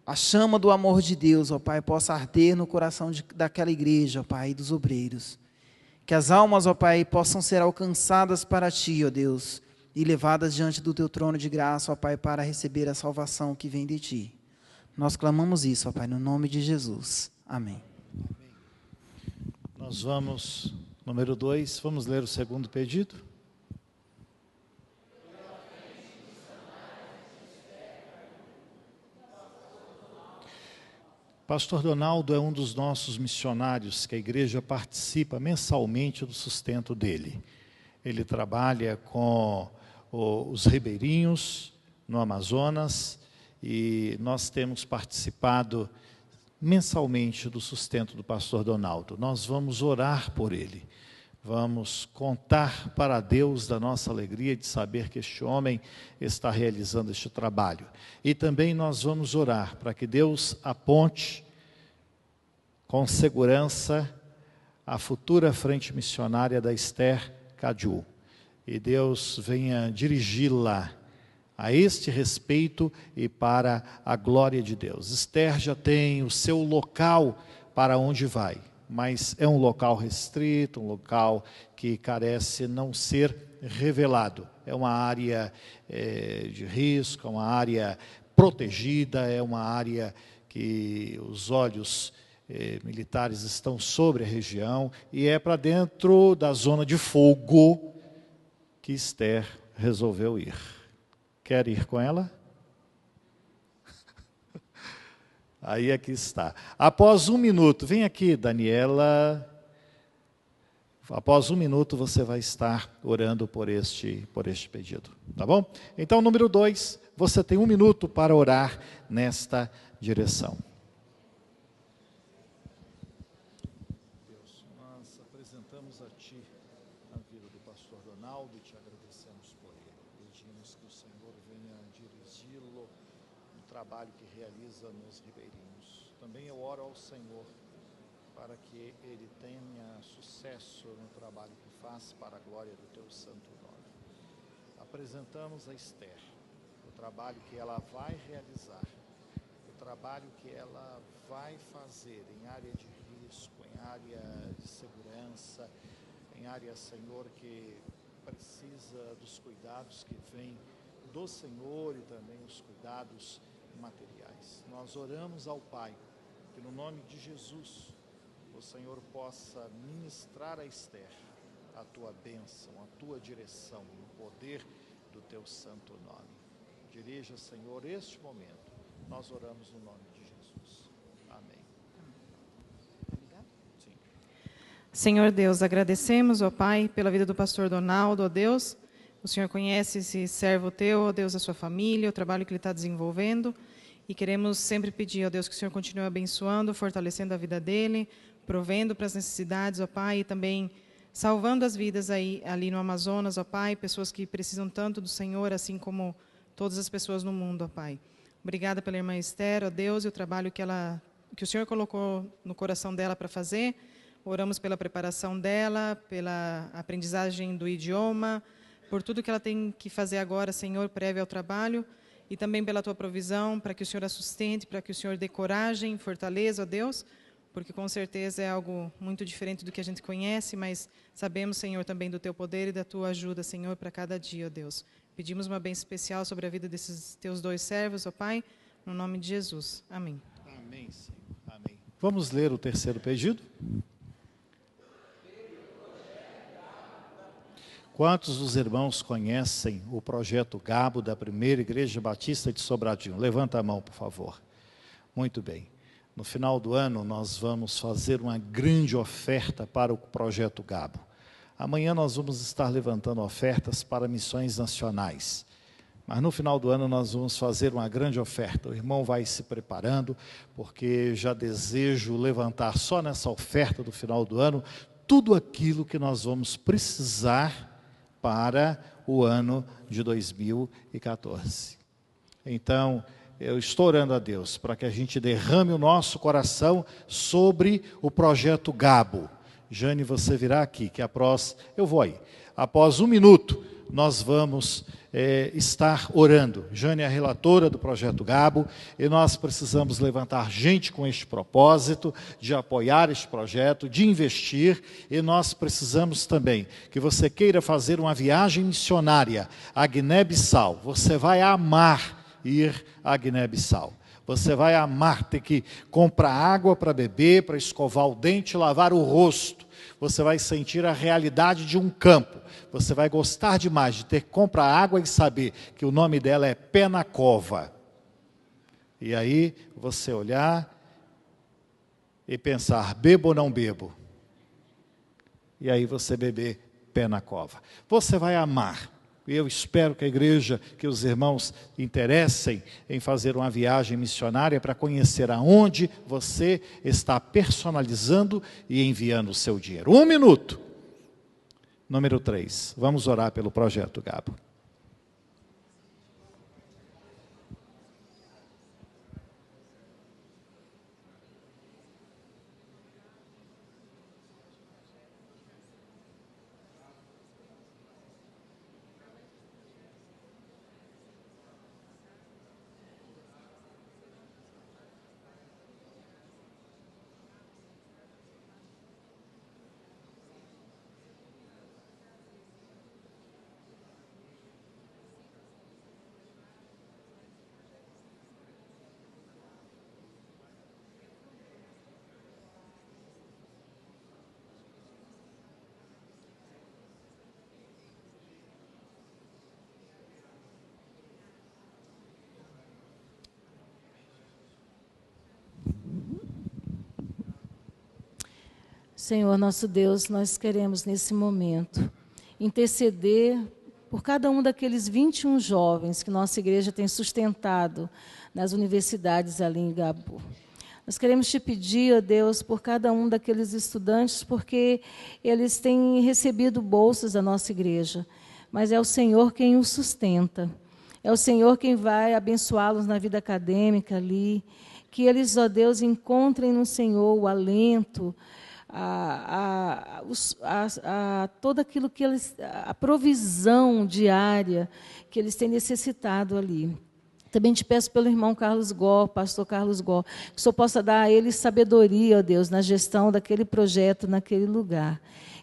a chama do amor de Deus, ó Pai, possa arder no coração daquela igreja, ó Pai, dos obreiros. Que as almas, ó Pai, possam ser alcançadas para Ti, ó Deus, e levadas diante do Teu trono de graça, ó Pai, para receber a salvação que vem de Ti. Nós clamamos isso, ó Pai, no nome de Jesus. Amém. Nós vamos, número 2, vamos ler o segundo pedido. Pastor Donaldo é um dos nossos missionários que a igreja participa mensalmente do sustento dele. Ele trabalha com os ribeirinhos no Amazonas e nós temos participado mensalmente do sustento do pastor Donaldo. Nós vamos orar por ele. Vamos contar para Deus da nossa alegria de saber que este homem está realizando este trabalho. E também nós vamos orar para que Deus aponte com segurança a futura frente missionária da Esther Cadiu. E Deus venha dirigi-la a este respeito e para a glória de Deus. Esther já tem o seu local para onde vai, mas é um local restrito, um local que carece não ser revelado. É uma área de risco, é uma área protegida, é uma área que os olhos militares estão sobre a região, e é para dentro da zona de fogo que Esther resolveu ir. Quer ir com ela? Aí aqui está. Após 1 minuto, vem aqui, Daniela. Após 1 minuto você vai estar orando por este pedido, tá bom? Então, número 2, você tem 1 minuto para orar nesta direção. Deus, nós apresentamos a Ti a vida do pastor Donaldo e Te agradecemos por ele. Pedimos que o Senhor venha dirigi-lo no trabalho que realiza nos ribeirinhos. Também eu oro ao Senhor para que ele tenha sucesso no trabalho que faz para a glória do Teu santo nome. Apresentamos a Esther, o trabalho que ela vai realizar, o trabalho que ela vai fazer em área de risco, em área de segurança, em área, Senhor, que precisa dos cuidados que vêm do Senhor e também os cuidados materiais. Nós oramos ao Pai, que no nome de Jesus, o Senhor possa ministrar a Esther a Tua bênção, a Tua direção, no poder do Teu santo nome. Dirija, Senhor, este momento. Nós oramos no nome de Jesus. Amém. Sim. Senhor Deus, agradecemos, ó Pai, pela vida do pastor Donaldo, ó Deus. O Senhor conhece esse servo teu, ó Deus, a sua família, o trabalho que ele está desenvolvendo. E queremos sempre pedir, ó Deus, que o Senhor continue abençoando, fortalecendo a vida dele, provendo para as necessidades, ó Pai, e também salvando as vidas ali no Amazonas, ó Pai, pessoas que precisam tanto do Senhor, assim como todas as pessoas no mundo, ó Pai. Obrigada pela irmã Esther, ó Deus, e o trabalho que o Senhor colocou no coração dela para fazer. Oramos pela preparação dela, pela aprendizagem do idioma, por tudo que ela tem que fazer agora, Senhor, prévio ao trabalho, e também pela Tua provisão, para que o Senhor a sustente, para que o Senhor dê coragem, fortaleza, ó Deus, porque com certeza é algo muito diferente do que a gente conhece, mas sabemos, Senhor, também do Teu poder e da Tua ajuda, Senhor, para cada dia, ó Deus. Pedimos uma bênção especial sobre a vida desses Teus 2 servos, ó Pai, no nome de Jesus. Amém. Amém, Senhor. Amém. Vamos ler o terceiro pedido? Quantos dos irmãos conhecem o projeto Gabo da Primeira Igreja Batista de Sobradinho? Levanta a mão, por favor. Muito bem. No final do ano, nós vamos fazer uma grande oferta para o projeto Gabo. Amanhã nós vamos estar levantando ofertas para missões nacionais. Mas no final do ano nós vamos fazer uma grande oferta. O irmão vai se preparando, porque já desejo levantar só nessa oferta do final do ano tudo aquilo que nós vamos precisar para o ano de 2014. Então, eu estou orando a Deus para que a gente derrame o nosso coração sobre o projeto Gabo. Jane, você virá aqui, que eu vou aí. Após 1 minuto, nós vamos estar orando. Jane é a relatora do projeto Gabo, e nós precisamos levantar gente com este propósito, de apoiar este projeto, de investir, e nós precisamos também que você queira fazer uma viagem missionária à Guiné-Bissau. Você vai amar ir à Guiné-Bissau. Você vai amar ter que comprar água para beber, para escovar o dente, lavar o rosto. Você vai sentir a realidade de um campo. Você vai gostar demais de ter que comprar água e saber que o nome dela é Pé na Cova. E aí você olhar e pensar, bebo ou não bebo? E aí você beber Pé na Cova. Você vai amar. E eu espero que a igreja, que os irmãos interessem em fazer uma viagem missionária para conhecer aonde você está personalizando e enviando o seu dinheiro. 1 minuto. Número 3. Vamos orar pelo projeto Gabo. Senhor nosso Deus, nós queremos nesse momento interceder por cada um daqueles 21 jovens que nossa igreja tem sustentado nas universidades ali em Gabo. Nós queremos te pedir, ó Deus, por cada um daqueles estudantes, porque eles têm recebido bolsas da nossa igreja, mas é o Senhor quem os sustenta. É o Senhor quem vai abençoá-los na vida acadêmica ali, que eles, ó Deus, encontrem no Senhor o alento, todo aquilo que eles, a provisão diária que eles têm necessitado ali. Também te peço pelo irmão Carlos Gó, pastor Carlos Gó, que o Senhor possa dar a ele sabedoria, ó Deus, na gestão daquele projeto, naquele lugar.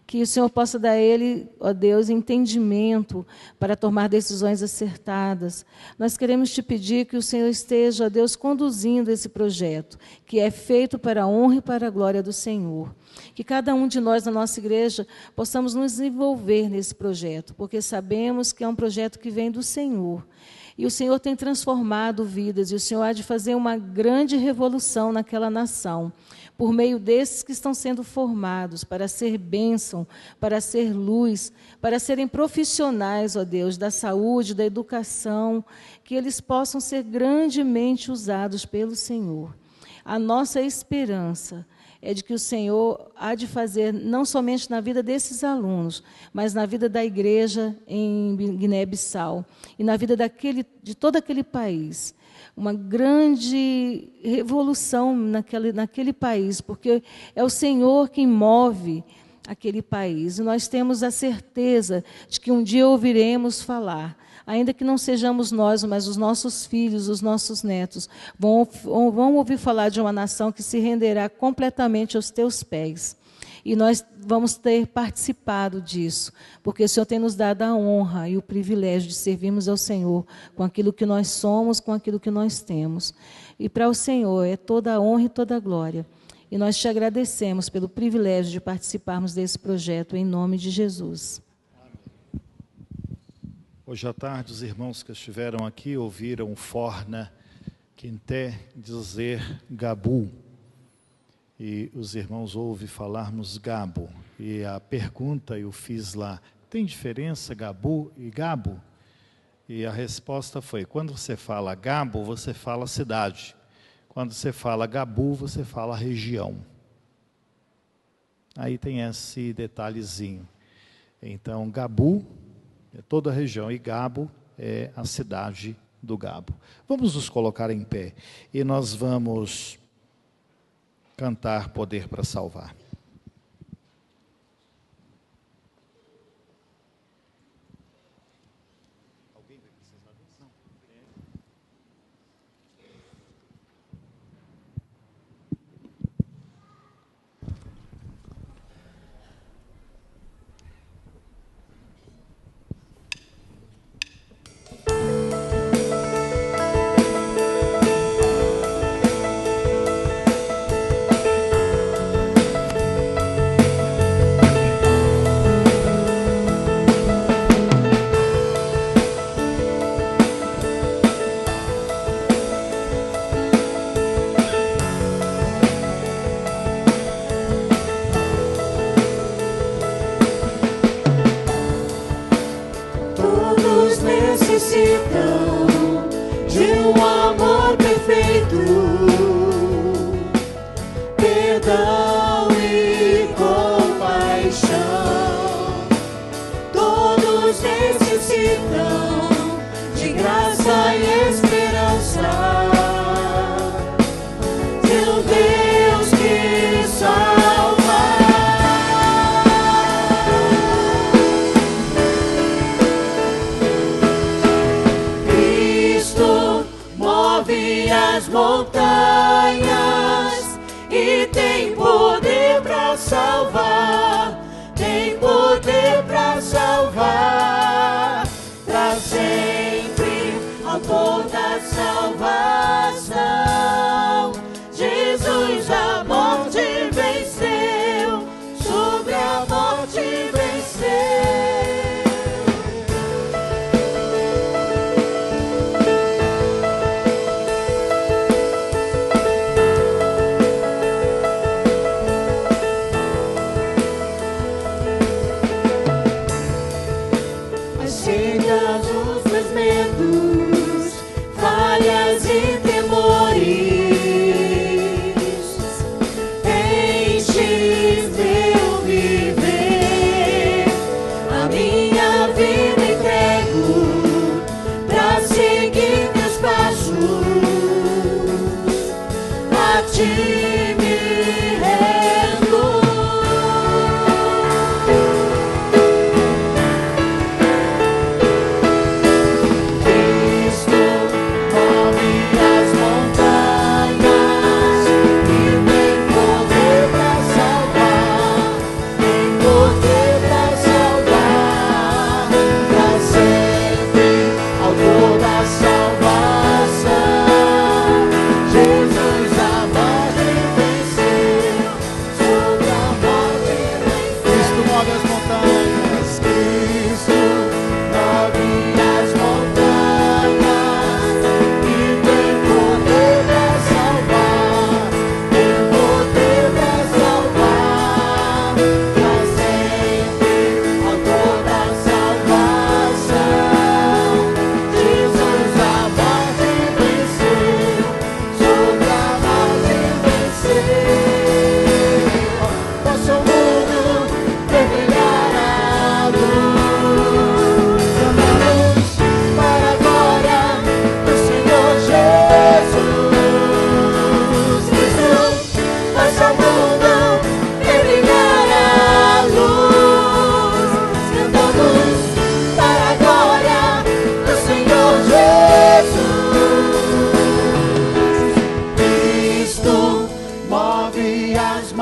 Que o Senhor possa dar a ele, ó Deus, entendimento para tomar decisões acertadas. Nós queremos te pedir que o Senhor esteja, ó Deus, conduzindo esse projeto, que é feito para a honra e para a glória do Senhor. Que cada um de nós, na nossa igreja, possamos nos envolver nesse projeto, porque sabemos que é um projeto que vem do Senhor. E o Senhor tem transformado vidas, e o Senhor há de fazer uma grande revolução naquela nação, por meio desses que estão sendo formados para ser bênção, para ser luz, para serem profissionais, ó Deus, da saúde, da educação, que eles possam ser grandemente usados pelo Senhor. A nossa esperança é de que o Senhor há de fazer, não somente na vida desses alunos, mas na vida da igreja em Guiné-Bissau e na vida de todo aquele país. Uma grande revolução naquele país, porque é o Senhor quem move aquele país. E nós temos a certeza de que um dia ouviremos falar, ainda que não sejamos nós, mas os nossos filhos, os nossos netos, vão ouvir falar de uma nação que se renderá completamente aos teus pés. E nós vamos ter participado disso, porque o Senhor tem nos dado a honra e o privilégio de servirmos ao Senhor com aquilo que nós somos, com aquilo que nós temos. E para o Senhor é toda a honra e toda a glória. E nós te agradecemos pelo privilégio de participarmos desse projeto, em nome de Jesus. Hoje à tarde, os irmãos que estiveram aqui ouviram Forna Quinté dizer Gabu. E os irmãos ouvem falarmos Gabo. E a pergunta eu fiz lá, tem diferença Gabu e Gabo? E a resposta foi, quando você fala Gabo, você fala cidade. Quando você fala Gabu, você fala região. Aí tem esse detalhezinho. Então, Gabu é toda a região e Gabo é a cidade do Gabo. Vamos nos colocar em pé e nós vamos cantar Poder para Salvar. Jesus, amor de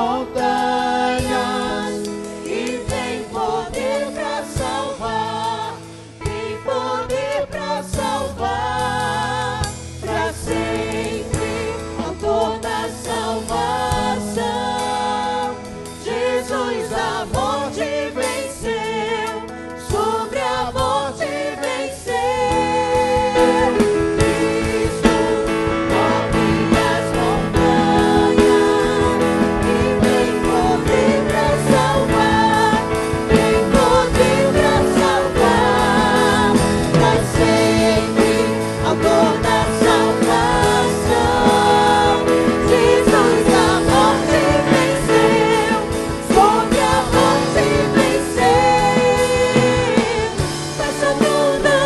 montanhas e tem poder para salvar, tem poder para salvar, para sempre, autor da salvação. Jesus a morte venceu, sobre a morte venceu. Cristo move as montanhas e tem poder para salvar, tem poder para salvar, para sempre, autor da salvação. Jesus a morte venceu, sobre a morte venceu. Faça o mundo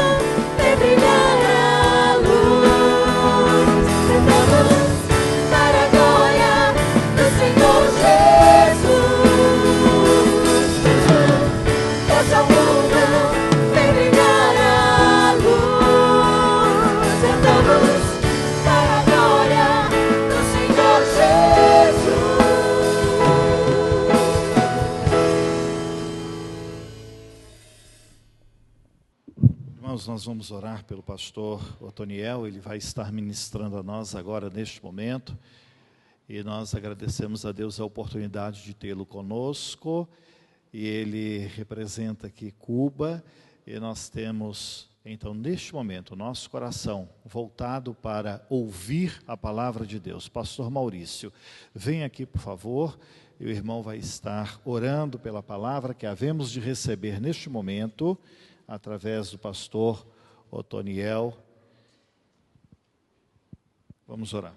de brilhar a luz, cantamos para a glória do Senhor Jesus. Faça o mundo de brilhar a luz, cantamos para a glória do Senhor Jesus. Irmãos, nós vamos orar pelo pastor Otoniel, ele vai estar ministrando a nós agora neste momento, e nós agradecemos a Deus a oportunidade de tê-lo conosco, e ele representa aqui Cuba, e nós temos, então, neste momento, o nosso coração voltado para ouvir a palavra de Deus. Pastor Maurício, vem aqui, por favor, e o irmão vai estar orando pela palavra que havemos de receber neste momento, através do pastor Otoniel. Vamos orar.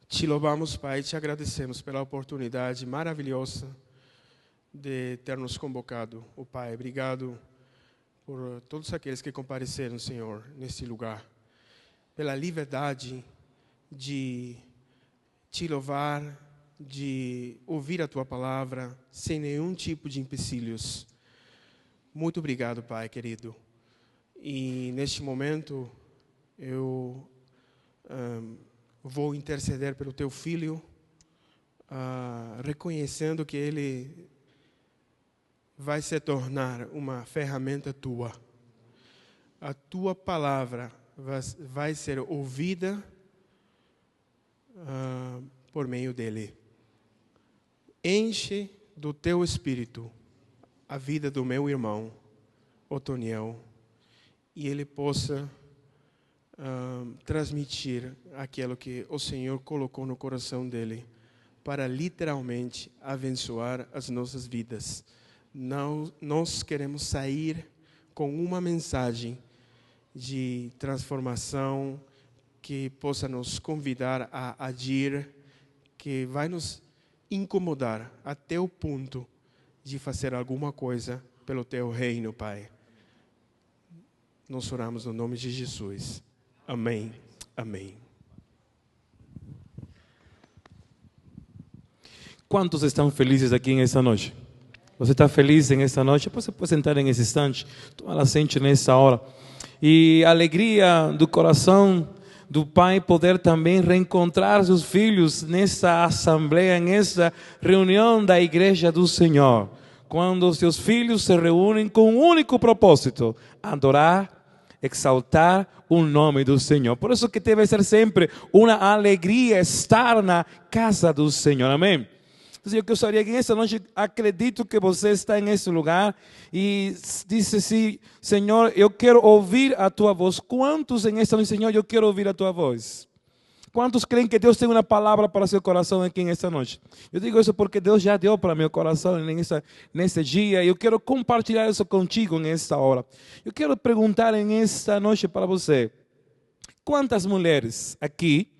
Te louvamos, Pai, e te agradecemos pela oportunidade maravilhosa de ter nos convocado. O Pai, obrigado por todos aqueles que compareceram, Senhor, neste lugar. Pela liberdade de te louvar, de ouvir a Tua palavra, sem nenhum tipo de empecilhos. Muito obrigado, Pai querido. E neste momento, eu vou interceder pelo Teu Filho, reconhecendo que Ele vai se tornar uma ferramenta Tua. A Tua palavra vai ser ouvida por meio dEle. Enche do Teu Espírito a vida do meu irmão, Otoniel, e ele possa transmitir aquilo que o Senhor colocou no coração dele, para literalmente abençoar as nossas vidas. Nós queremos sair com uma mensagem de transformação, que possa nos convidar a agir, que vai nos incomodar até o ponto de fazer alguma coisa pelo Teu reino, Pai. Nós oramos no nome de Jesus. Amém. Amém. Quantos estão felizes aqui nessa noite? Você está feliz nessa noite? Você pode sentar nesse instante, tomar assento nessa hora. E a alegria do coração do Pai poder também reencontrar seus filhos nessa assembleia, nessa reunião da igreja do Senhor. Quando seus filhos se reúnem com um único propósito: adorar, exaltar o nome do Senhor. Por isso que deve ser sempre uma alegria estar na casa do Senhor. Amém? Eu gostaria que nessa noite, acredito que você está nesse lugar e disse assim: Senhor, eu quero ouvir a Tua voz. Quantos nessa noite, Senhor, eu quero ouvir a Tua voz? Quantos creem que Deus tem uma palavra para seu coração aqui nessa noite? Eu digo isso porque Deus já deu para meu coração nesse dia, e eu quero compartilhar isso contigo nessa hora. Eu quero perguntar nessa noite para você: quantas mulheres aqui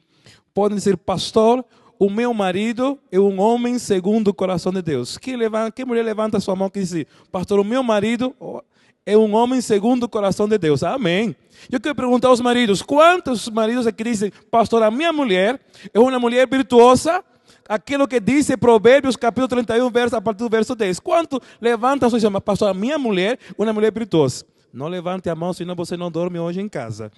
podem dizer, pastor, o meu marido é um homem segundo o coração de Deus? Que mulher levanta sua mão e diz, pastor, o meu marido é um homem segundo o coração de Deus? Amém. Eu quero perguntar aos maridos: quantos maridos aqui dizem, pastor, a minha mulher é uma mulher virtuosa? Aquilo que diz Provérbios capítulo 31, a partir do verso 10. Quanto levantam e dizem, pastor, a minha mulher é uma mulher virtuosa? Não levante a mão, senão você não dorme hoje em casa.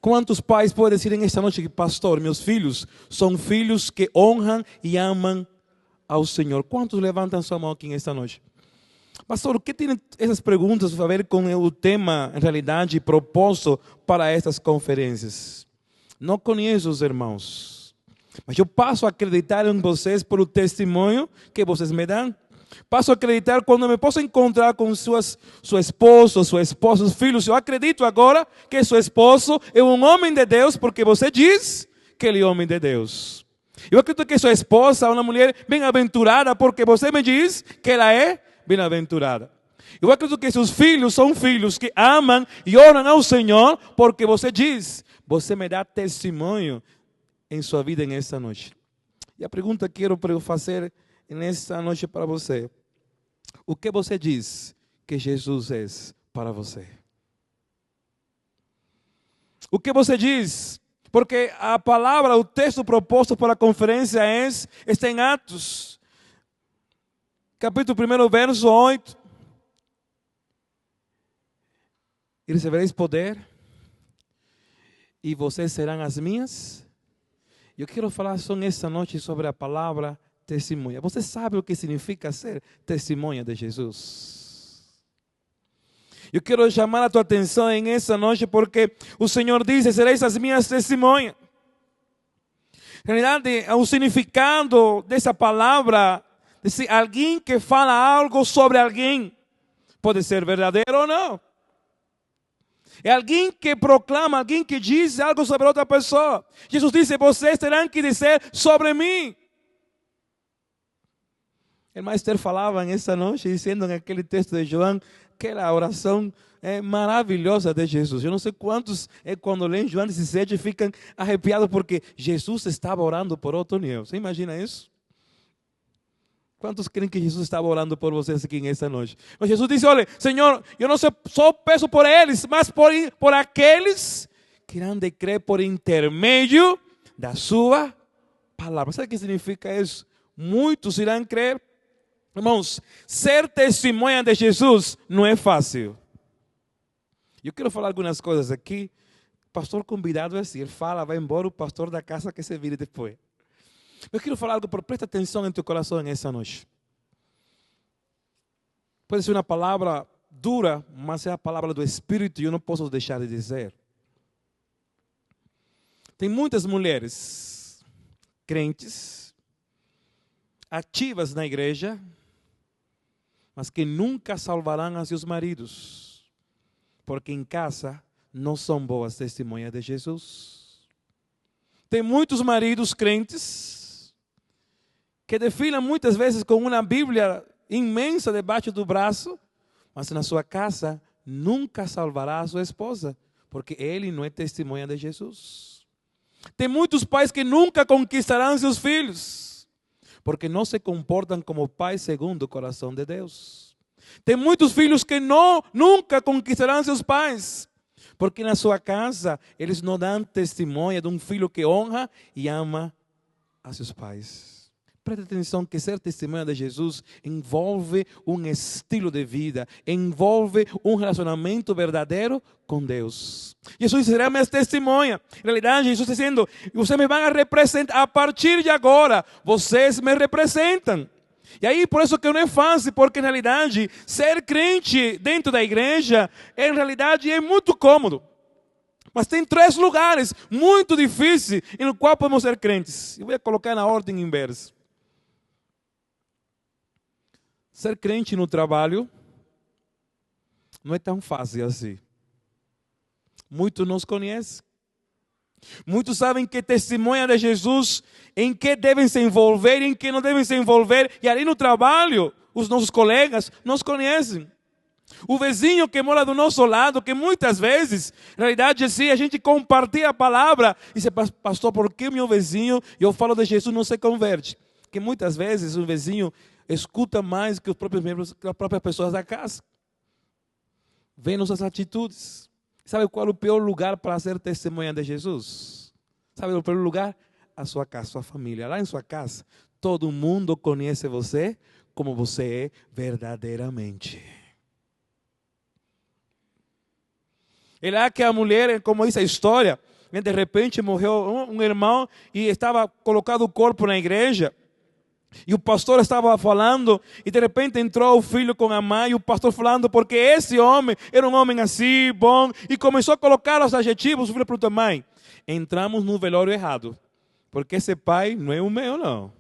Quantos pais podem dizer esta noite que, pastor, meus filhos são filhos que honram e amam ao Senhor? Quantos levantam sua mão aqui esta noite? Pastor, o que tem essas perguntas a ver com o tema, em realidade, propósito para estas conferências? Não conheço os irmãos, mas eu passo a acreditar em vocês por o testemunho que vocês me dão. Passo a acreditar quando me posso encontrar com seu esposo, sua esposa, os filhos. Eu acredito agora que seu esposo é um homem de Deus, porque você diz que ele é homem de Deus. Eu acredito que sua esposa é uma mulher bem-aventurada, porque você me diz que ela é bem-aventurada. Eu acredito que seus filhos são filhos que amam e oram ao Senhor, porque você diz, você me dá testemunho em sua vida nesta noite. E a pergunta que quero fazer nesta noite para você: o que você diz que Jesus é para você? O que você diz? Porque a palavra, o texto proposto para a conferência está em Atos, capítulo 1, verso 8. E recebereis poder, e vocês serão as minhas. Eu quero falar só nesta noite sobre a palavra testemunha. Você sabe o que significa ser testemunha de Jesus? Eu quero chamar a tua atenção em essa noite, porque o Senhor diz: sereis as minhas testemunhas. Na realidade, o significado dessa palavra, de alguém que fala algo sobre alguém, pode ser verdadeiro ou não. É alguém que proclama, alguém que diz algo sobre outra pessoa. Jesus disse: vocês terão que dizer sobre mim. O irmão Esther falava nessa noite, dizendo naquele texto de João, aquela oração maravilhosa de Jesus. Eu não sei quantos, quando leem João 17, ficam arrepiados, porque Jesus estava orando por Otoniel. Você imagina isso? Quantos creem que Jesus estava orando por vocês aqui nessa noite? Mas Jesus disse: olha, Senhor, eu não só peço por eles, mas por aqueles que irão de crer por intermédio da sua palavra. Sabe o que significa isso? Muitos irão crer. Irmãos, ser testemunha de Jesus não é fácil. Eu quero falar algumas coisas aqui. O pastor convidado é assim, ele fala, vai embora, o pastor da casa que se vire depois. Eu quero falar algo, presta atenção em teu coração nessa noite. Pode ser uma palavra dura, mas é a palavra do Espírito e eu não posso deixar de dizer. Tem muitas mulheres crentes, ativas na igreja, mas que nunca salvarão a seus maridos, porque em casa não são boas testemunhas de Jesus. Tem muitos maridos crentes que desfilam muitas vezes com uma Bíblia imensa debaixo do braço, mas na sua casa nunca salvará a sua esposa, porque ele não é testemunha de Jesus. Tem muitos pais que nunca conquistarão seus filhos, porque não se comportam como pais segundo o coração de Deus. Tem muitos filhos que nunca conquistarão seus pais, porque na sua casa eles não dão testemunha de um filho que honra e ama a seus pais. Preste atenção que ser testemunha de Jesus envolve um estilo de vida, envolve um relacionamento verdadeiro com Deus. Jesus será minha testemunha. Em realidade, Jesus está dizendo: vocês me vão a representar, a partir de agora, vocês me representam. E aí, por isso que não é fácil, porque na realidade, ser crente dentro da igreja, em realidade é muito cômodo. Mas tem 3 lugares muito difíceis em qual podemos ser crentes. Eu vou colocar na ordem inversa. Ser crente no trabalho não é tão fácil assim. Muitos nos conhecem. Muitos sabem que testemunha de Jesus, em que devem se envolver e em que não devem se envolver. E ali no trabalho, os nossos colegas nos conhecem. O vizinho que mora do nosso lado, que muitas vezes, na realidade, assim, a gente compartilha a palavra e diz: pastor, por que meu vizinho, eu falo de Jesus, não se converte? Que muitas vezes o vizinho escuta mais que os próprios membros, que as próprias pessoas da casa. Vê nossas atitudes. Sabe qual é o pior lugar para ser testemunha de Jesus? Sabe o pior lugar? A sua casa, a sua família. Lá em sua casa, todo mundo conhece você como você é verdadeiramente. É lá que a mulher, como diz a história, De repente morreu um irmão e estava colocado o corpo na igreja. E o pastor estava falando e de repente entrou o filho com a mãe e o pastor falando porque esse homem era um homem assim, bom. E começou a colocar os adjetivos. O filho perguntou, mãe, entramos no velório errado. Porque esse pai não é o meu, não.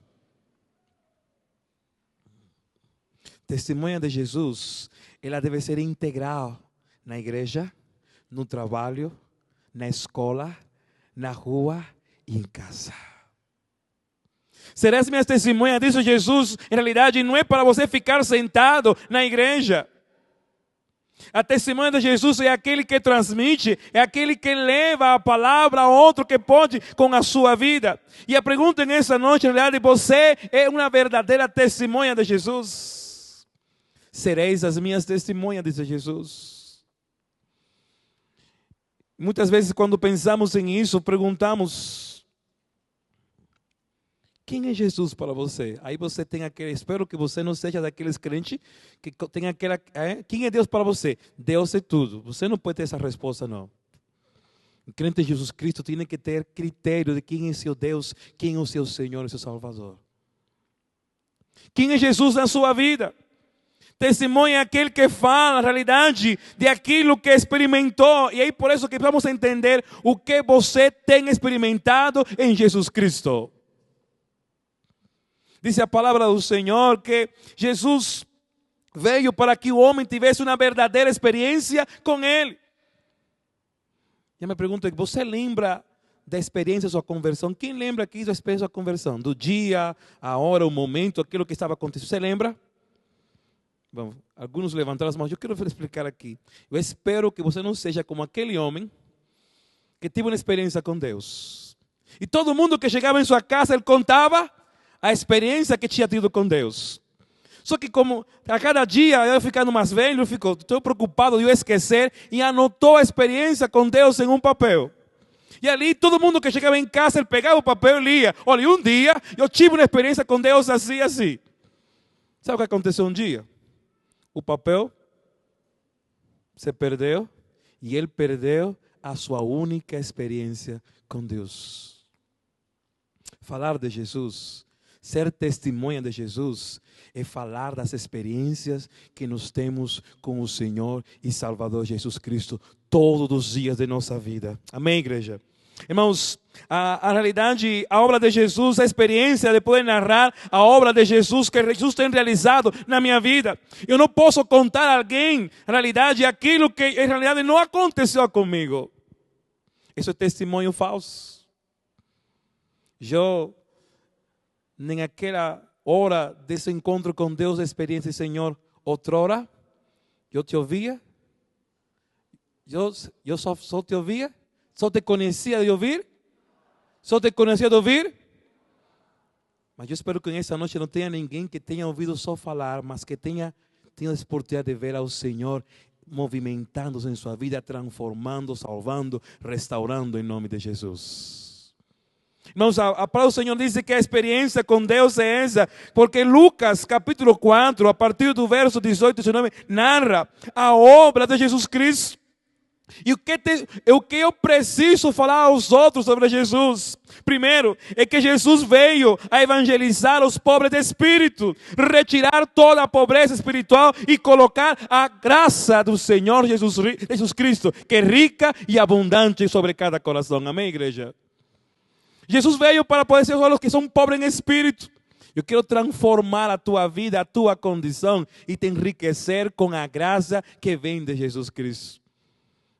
Testemunha de Jesus, ela deve ser integral na igreja, no trabalho, na escola, na rua e em casa. Serás minha testemunha, disse Jesus. Em realidade, não é para você ficar sentado na igreja. A testemunha de Jesus é aquele que transmite, é aquele que leva a palavra a outro que pode com a sua vida. E a pergunta nessa noite, em realidade, você é uma verdadeira testemunha de Jesus? Sereis as minhas testemunhas, disse Jesus. Muitas vezes, quando pensamos em isso, perguntamos: quem é Jesus para você? Aí você tem aquele, espero que você não seja daqueles crentes que tem aquela, quem é Deus para você? Deus é tudo. Você não pode ter essa resposta, não. O crente em Jesus Cristo tem que ter critério de quem é seu Deus, quem é o seu Senhor e seu Salvador. Quem é Jesus na sua vida? Testemunha é aquele que fala a realidade de aquilo que experimentou. E aí por isso que vamos entender o que você tem experimentado em Jesus Cristo. Diz a palavra do Senhor que Jesus veio para que o homem tivesse uma verdadeira experiência com Ele. Eu me pergunto, você lembra da experiência da sua conversão? Quem lembra aqui da experiência da sua conversão? Do dia, a hora, o momento, aquilo que estava acontecendo. Você lembra? Bom, alguns levantaram as mãos. Eu quero explicar aqui. Eu espero que você não seja como aquele homem que teve uma experiência com Deus. E todo mundo que chegava em sua casa, ele contava a experiência que tinha tido com Deus. Só que como a cada dia eu ficando mais velho, estou preocupado de eu esquecer e anotou a experiência com Deus em um papel. E ali todo mundo que chegava em casa, ele pegava o papel e lia. Olha, um dia eu tive uma experiência com Deus assim, assim. Sabe o que aconteceu um dia? O papel se perdeu e ele perdeu a sua única experiência com Deus. Falar de Jesus, ser testemunha de Jesus, é falar das experiências que nós temos com o Senhor e Salvador Jesus Cristo todos os dias de nossa vida. Amém, igreja? Irmãos, a realidade, a obra de Jesus, a experiência de poder narrar a obra de Jesus que Jesus tem realizado na minha vida. Eu não posso contar a alguém, na realidade, aquilo que em realidade não aconteceu comigo. Isso é testemunho falso. Eu, naquela hora desse encontro com Deus, a experiência, Senhor, outrora, eu te ouvia, eu só te ouvia, só te conhecia de ouvir, só te conhecia de ouvir. Mas eu espero que nessa noite não tenha ninguém que tenha ouvido só falar, mas que tenha a oportunidade de ver ao Senhor movimentando-se em sua vida, transformando, salvando, restaurando em nome de Jesus. Irmãos, a palavra do Senhor diz que a experiência com Deus é essa, porque Lucas capítulo 4, a partir do verso 18 e 19, narra a obra de Jesus Cristo. E o que eu preciso falar aos outros sobre Jesus? Primeiro, é que Jesus veio a evangelizar os pobres de espírito, retirar toda a pobreza espiritual e colocar a graça do Senhor Jesus Cristo, que é rica e abundante sobre cada coração. Amém, igreja? Jesus veio para poder ser os que são pobres em espírito. Eu quero transformar a tua vida, a tua condição e te enriquecer com a graça que vem de Jesus Cristo.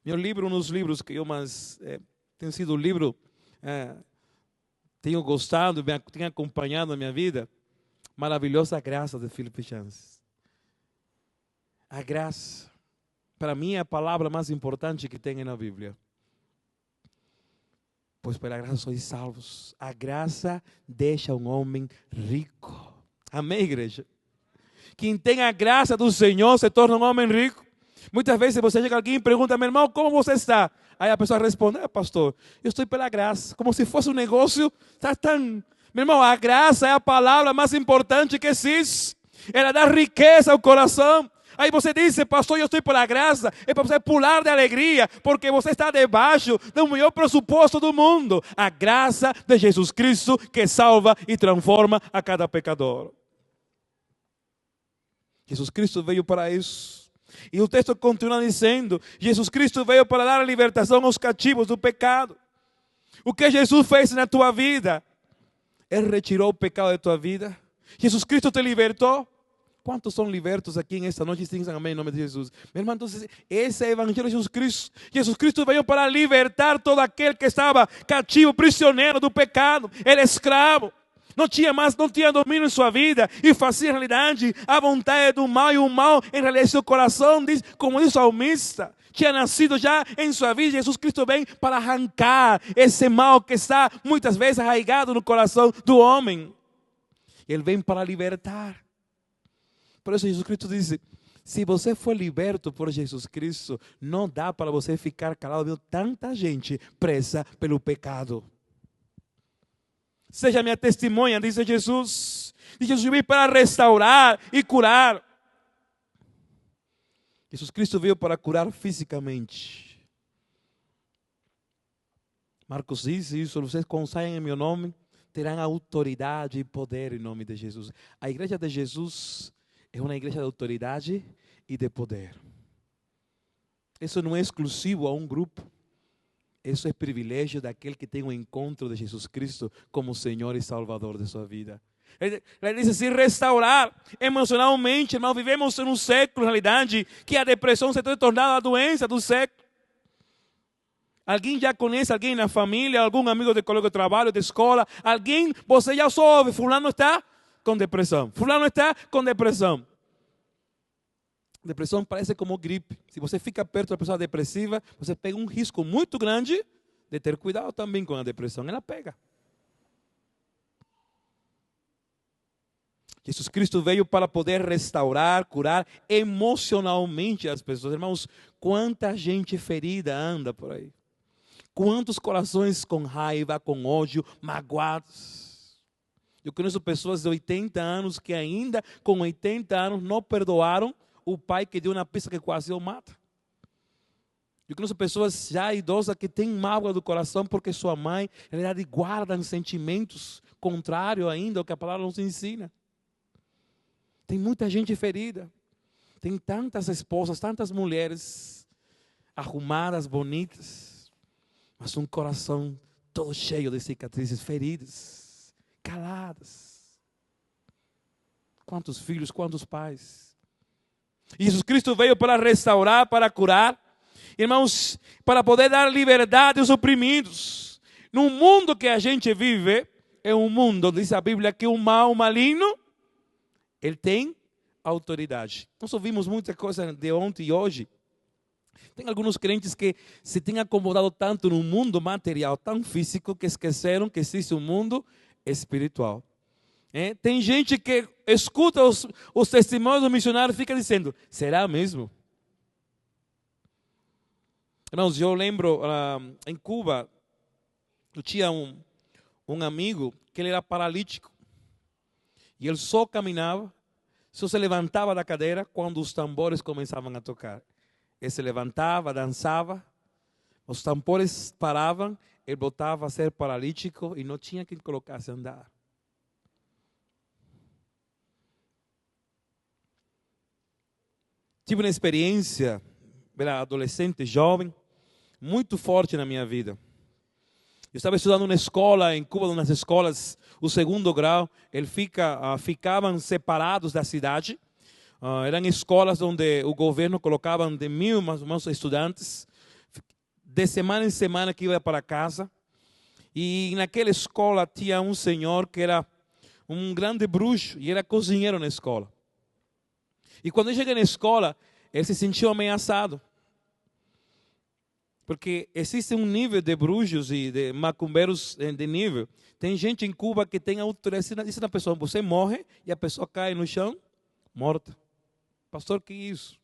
Meu livro, um dos livros que eu mais tem sido o livro, tenho gostado, tenho acompanhado a minha vida, Maravilhosa Graça de Philip Yancey. A graça, para mim, é a palavra mais importante que tem na Bíblia. Pois pela graça sois salvos. A graça deixa um homem rico. Amém, igreja? Quem tem a graça do Senhor se torna um homem rico. Muitas vezes você chega alguém e pergunta, meu irmão, como você está? Aí a pessoa responde, pastor, eu estou pela graça. Como se fosse um negócio, Meu irmão, a graça é a palavra mais importante que existe. Ela dá riqueza ao coração. Aí você diz, pastor, eu estou pela graça. É para você pular de alegria, porque você está debaixo do maior pressuposto do mundo. A graça de Jesus Cristo que salva e transforma a cada pecador. Jesus Cristo veio para isso. E o texto continua dizendo, Jesus Cristo veio para dar a libertação aos cativos do pecado. O que Jesus fez na tua vida? Ele retirou o pecado da tua vida. Jesus Cristo te libertou. Quantos são libertos aqui nesta noite? Dizem amém em nome de Jesus. Meu irmão, então, esse é o evangelho de Jesus Cristo. Jesus Cristo veio para libertar todo aquele que estava cativo, prisioneiro do pecado. Ele é escravo. Não tinha domínio em sua vida e fazia em realidade a vontade do mal, e o mal em realidade seu coração, como diz o salmista, tinha nascido já em sua vida. Jesus Cristo vem para arrancar esse mal que está muitas vezes arraigado no coração do homem. Ele vem para libertar. Por isso Jesus Cristo diz, se você for liberto por Jesus Cristo, não dá para você ficar calado vendo tanta gente presa pelo pecado. Seja minha testemunha, diz Jesus. Diz Jesus, veio para restaurar e curar. Jesus Cristo veio para curar fisicamente. Marcos diz isso, vocês quando saem em meu nome, terão autoridade e poder em nome de Jesus. A igreja de Jesus é uma igreja de autoridade e de poder. Isso não é exclusivo a um grupo. Isso é privilégio daquele que tem um encontro de Jesus Cristo como Senhor e Salvador de sua vida. Ele diz assim, restaurar emocionalmente. Irmão, vivemos em um século, na realidade, que a depressão se tem tornado a doença do século. Alguém já conhece alguém na família, algum amigo de colega de trabalho, de escola, alguém, você já soube, fulano está com depressão. Fulano está com depressão. Depressão parece como gripe. Se você fica perto da pessoa depressiva, você pega um risco muito grande de ter cuidado também com a depressão. Ela pega. Jesus Cristo veio para poder restaurar, curar emocionalmente as pessoas. Irmãos, quanta gente ferida anda por aí. Quantos corações com raiva, com ódio, magoados. Eu conheço pessoas de 80 anos que ainda com 80 anos não perdoaram o pai que deu uma pista que quase o mata. Eu conheço pessoas já idosas que têm mágoa do coração porque sua mãe, na verdade, guarda sentimentos contrários ainda ao que a palavra nos ensina. Tem muita gente ferida. Tem tantas esposas, tantas mulheres arrumadas, bonitas, mas um coração todo cheio de cicatrizes, feridas, caladas. Quantos filhos, quantos pais. Jesus Cristo veio para restaurar, para curar. Irmãos, para poder dar liberdade aos oprimidos. No mundo que a gente vive, é um mundo, diz a Bíblia, que o mal maligno, ele tem autoridade. Nós ouvimos muita coisa de ontem e hoje. Tem alguns crentes que se têm acomodado tanto no mundo material, tão físico, que esqueceram que existe um mundo espiritual. Tem gente que escuta os testemunhos do missionário e fica dizendo, será mesmo? Irmãos, eu lembro em Cuba, eu tinha um amigo que ele era paralítico. E ele só caminhava, só se levantava da cadeira quando os tambores começavam a tocar. Ele se levantava, dançava, os tambores paravam, ele voltava a ser paralítico e não tinha quem colocasse a andar. Tive uma experiência, era adolescente, jovem, muito forte na minha vida. Eu estava estudando uma escola em Cuba, nas escolas, o segundo grau, ficavam separados da cidade. Eram escolas onde o governo colocava de 1.000 mais ou menos estudantes, de semana em semana que ia para casa. E naquela escola tinha um senhor que era um grande bruxo e era cozinheiro na escola. E quando eu cheguei na escola, ele se sentiu ameaçado. Porque existe um nível de bruxos e de macumbeiros de nível. Tem gente em Cuba que tem autoridade. Diz na pessoa, você morre e a pessoa cai no chão, morta. Pastor, que isso?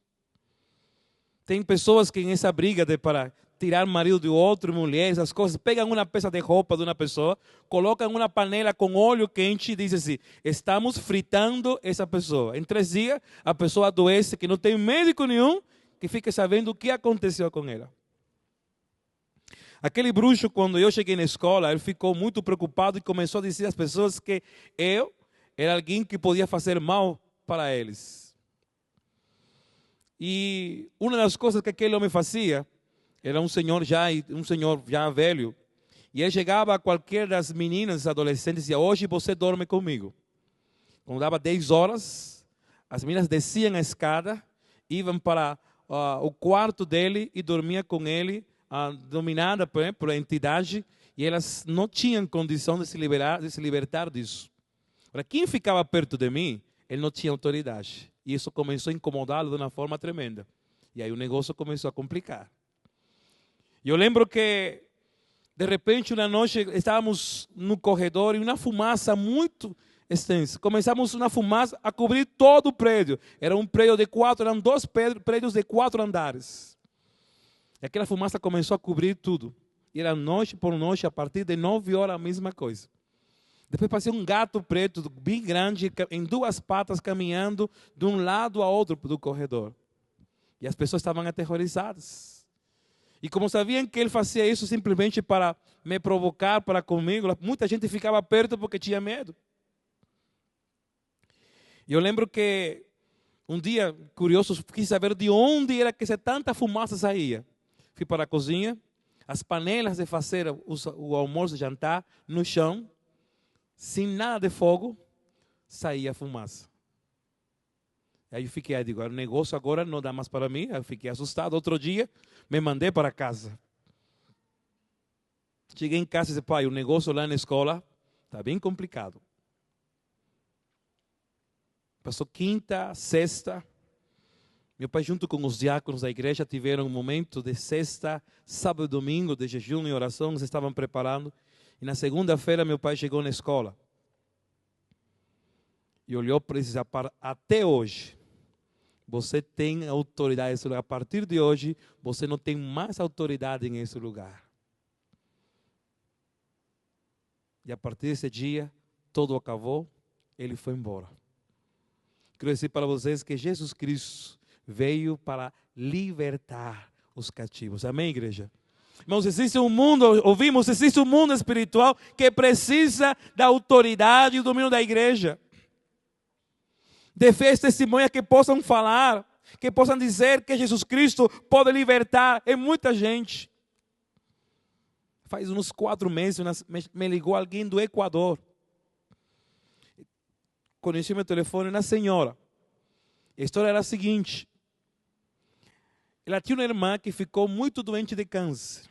Tem pessoas que nessa briga para tirar marido de outro, mulher, essas coisas. Pegam uma peça de roupa de uma pessoa, colocam uma panela com óleo quente e dizem assim, estamos fritando essa pessoa. Em 3 dias, a pessoa adoece, que não tem médico nenhum que fique sabendo o que aconteceu com ela. Aquele bruxo, quando eu cheguei na escola, ele ficou muito preocupado e começou a dizer às pessoas que eu era alguém que podia fazer mal para eles. E uma das coisas que aquele homem fazia, era um senhor já velho, e ele chegava a qualquer das meninas, adolescentes, e dizia, hoje você dorme comigo. Quando dava 10 horas, as meninas desciam a escada, iam para o quarto dele e dormiam com ele, dominada por a entidade, e elas não tinham condição de se libertar disso. Para quem ficava perto de mim, ele não tinha autoridade. E isso começou a incomodá-lo de uma forma tremenda. E aí o negócio começou a complicar. E eu lembro que, de repente, uma noite, estávamos no corredor e uma fumaça muito extensa. Começamos uma fumaça a cobrir todo o prédio. Era um prédio de 4, eram 2 prédios de 4 andares. E aquela fumaça começou a cobrir tudo. E era noite por noite, a partir de 9 horas, a mesma coisa. Depois passei um gato preto, bem grande, em 2 patas, caminhando de um lado a outro do corredor. E as pessoas estavam aterrorizadas. E como sabiam que ele fazia isso simplesmente para me provocar, para comigo, muita gente ficava perto porque tinha medo. E eu lembro que um dia, curioso, quis saber de onde era que tanta fumaça saía. Fui para a cozinha, as panelas de fazer o almoço e jantar no chão, sem nada de fogo, saía fumaça. Aí eu fiquei, digo, o negócio agora não dá mais para mim. Eu fiquei assustado. Outro dia, me mandei para casa. Cheguei em casa e disse, pai, o negócio lá na escola está bem complicado. Passou quinta, sexta. Meu pai, junto com os diáconos da igreja, tiveram um momento de sexta, sábado e domingo, de jejum e oração. Eles estavam preparando. E na segunda-feira, meu pai chegou na escola. E olhou para ele e disse, até hoje, você tem autoridade nesse lugar. A partir de hoje, você não tem mais autoridade nesse lugar. E a partir desse dia, tudo acabou, ele foi embora. Quero dizer para vocês que Jesus Cristo veio para libertar os cativos. Amém, igreja? Irmãos, existe um mundo, ouvimos, existe um mundo espiritual que precisa da autoridade e do domínio da igreja. De fé, testemunhas que possam falar, que possam dizer que Jesus Cristo pode libertar muita gente. Faz uns 4 meses, me ligou alguém do Equador. Conheci meu telefone, uma senhora. A história era a seguinte. Ela tinha uma irmã que ficou muito doente de câncer.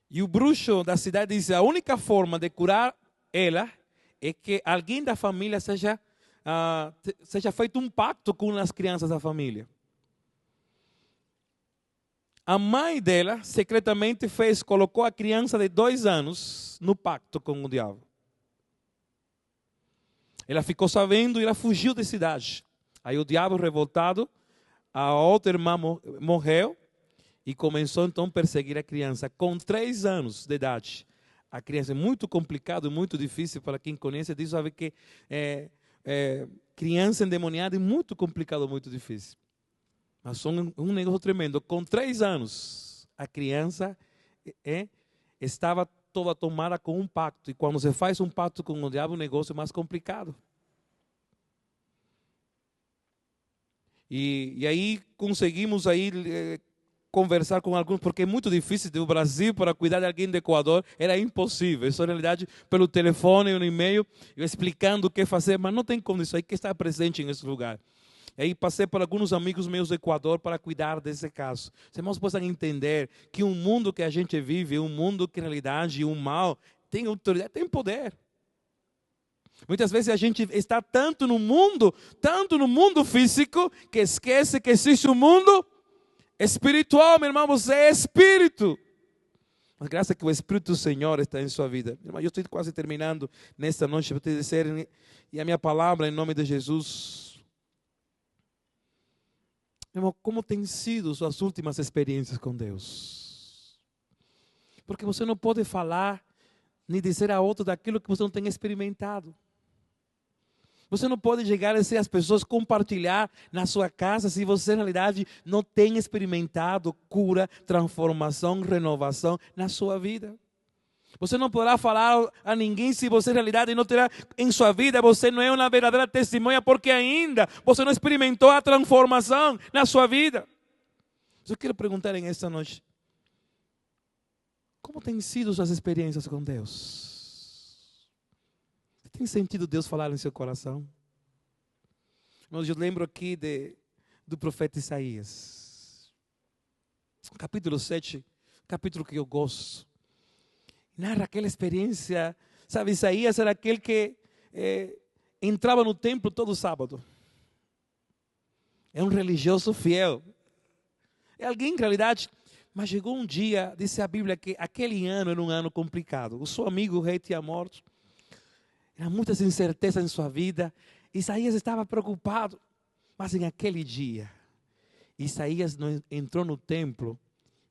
E o bruxo da cidade disse, a única forma de curar ela é que alguém da família seja feito um pacto com as crianças da família. A mãe dela, secretamente, colocou a criança de 2 anos no pacto com o diabo. Ela ficou sabendo e ela fugiu da cidade. Aí o diabo, revoltado, a outra irmã morreu e começou então a perseguir a criança. Com 3 anos de idade, a criança é muito complicado, muito difícil para quem conhece. Diz, sabe que criança endemoniada é muito complicado, muito difícil. Mas são um negócio tremendo. Com 3 anos, a criança estava toda tomada com um pacto. E quando você faz um pacto com o diabo, o negócio é mais complicado. E aí conseguimos aí conversar com alguns, porque é muito difícil do Brasil para cuidar de alguém do Equador, era impossível. Isso, na realidade, pelo telefone, no e-mail, eu explicando o que fazer, mas não tem condição, aí que estar presente nesse lugar. E aí passei por alguns amigos meus do Equador para cuidar desse caso. Os irmãos possam entender que o mundo que a gente vive é um mundo que, na realidade, o mal tem autoridade, tem poder. Muitas vezes a gente está tanto no mundo físico, que esquece que existe um mundo espiritual, meu irmão, você é espírito. Mas graças que o Espírito do Senhor está em sua vida. Irmão, eu estou quase terminando nesta noite para te dizer, e a minha palavra em nome de Jesus. Irmão, como têm sido suas últimas experiências com Deus? Porque você não pode falar nem dizer a outro daquilo que você não tem experimentado. Você não pode chegar a ser as pessoas compartilhar na sua casa se você, na realidade, não tem experimentado cura, transformação, renovação na sua vida. Você não poderá falar a ninguém se você, na realidade, não terá em sua vida, você não é uma verdadeira testemunha, porque ainda você não experimentou a transformação na sua vida. Eu quero perguntar em esta noite, como têm sido suas experiências com Deus? Tem sentido Deus falar no seu coração? Mas eu lembro aqui do profeta Isaías. Capítulo 7, capítulo que eu gosto. Narra aquela experiência. Sabe, Isaías era aquele que entrava no templo todo sábado. É um religioso fiel. É alguém, em realidade, mas chegou um dia, disse a Bíblia, que aquele ano era um ano complicado. O seu amigo, o rei, tinha morto. Era muitas incertezas em sua vida. Isaías estava preocupado. Mas em aquele dia, Isaías entrou no templo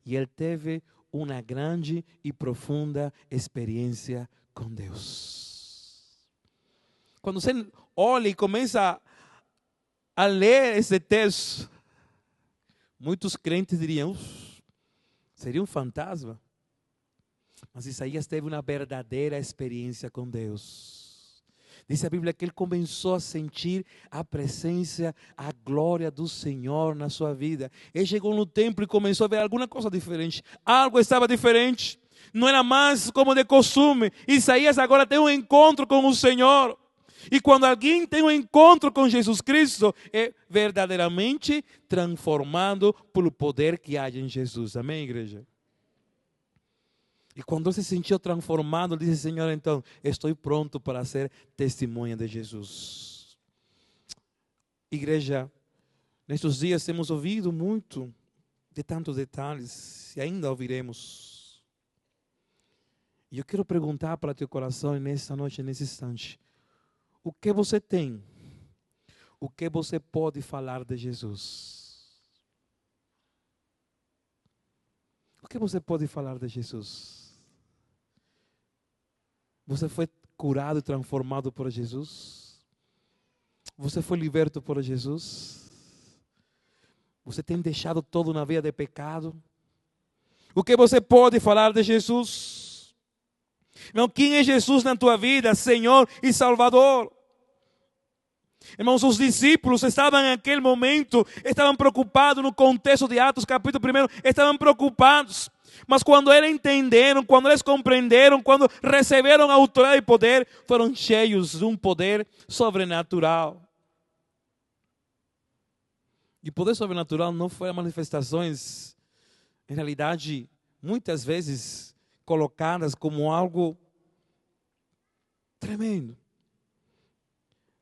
e ele teve uma grande e profunda experiência com Deus. Quando você olha e começa a ler esse texto, muitos crentes diriam, seria um fantasma. Mas Isaías teve uma verdadeira experiência com Deus. Diz a Bíblia que ele começou a sentir a presença, a glória do Senhor na sua vida. Ele chegou no templo e começou a ver alguma coisa diferente. Algo estava diferente. Não era mais como de costume. Isaías agora tem um encontro com o Senhor. E quando alguém tem um encontro com Jesus Cristo, é verdadeiramente transformado pelo poder que há em Jesus. Amém, igreja? E quando ele se sentiu transformado, ele disse, Senhor, então, estou pronto para ser testemunha de Jesus. Igreja, nestes dias temos ouvido muito de tantos detalhes, e ainda ouviremos. E eu quero perguntar para teu coração, nessa noite, nesse instante, o que você tem? O que você pode falar de Jesus? O que você pode falar de Jesus? Você foi curado e transformado por Jesus? Você foi liberto por Jesus? Você tem deixado todo na vida de pecado? O que você pode falar de Jesus? Irmão, quem é Jesus na tua vida? Senhor e Salvador. Irmãos, os discípulos estavam naquele momento, estavam preocupados no contexto de Atos capítulo 1, estavam preocupados. Mas quando eles entenderam, quando eles compreenderam, quando receberam autoridade e poder, foram cheios de um poder sobrenatural. E o poder sobrenatural não foi manifestações, em realidade, muitas vezes colocadas como algo tremendo.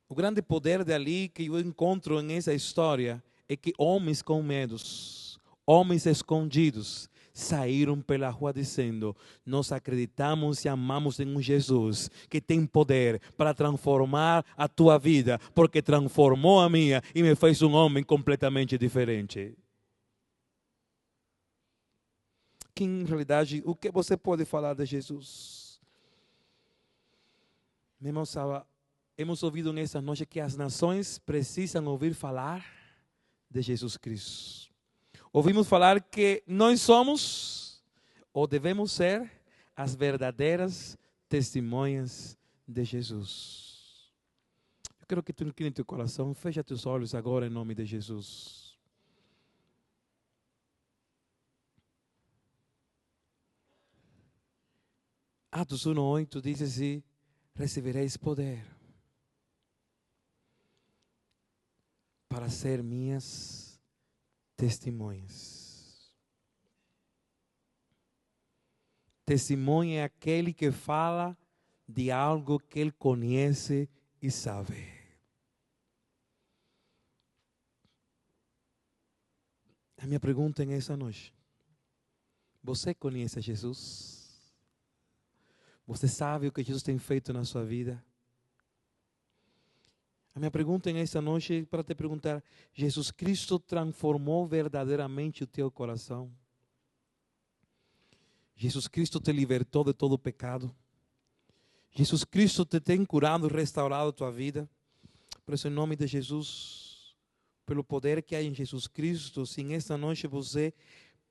O grande poder dali que eu encontro nessa história é que homens com medos, homens escondidos, saíram pela rua dizendo, nós acreditamos e amamos em um Jesus que tem poder para transformar a tua vida, porque transformou a minha e me fez um homem completamente diferente. Que em realidade, o que você pode falar de Jesus? Meu irmão, hemos ouvido nessa noite que as nações precisam ouvir falar de Jesus Cristo. Ouvimos falar que nós somos, ou devemos ser, as verdadeiras testemunhas de Jesus. Eu quero que tu incline teu coração, fecha teus olhos agora em nome de Jesus. Atos 1:8 diz assim, recebereis poder para ser minhas testemunhas. Testemunha é aquele que fala de algo que ele conhece e sabe. A minha pergunta é essa noite. Você conhece Jesus? Você sabe o que Jesus tem feito na sua vida? A minha pergunta nesta noite é para te perguntar: Jesus Cristo transformou verdadeiramente o teu coração? Jesus Cristo te libertou de todo pecado? Jesus Cristo te tem curado e restaurado a tua vida? Por isso, em nome de Jesus, pelo poder que há em Jesus Cristo, se esta noite você,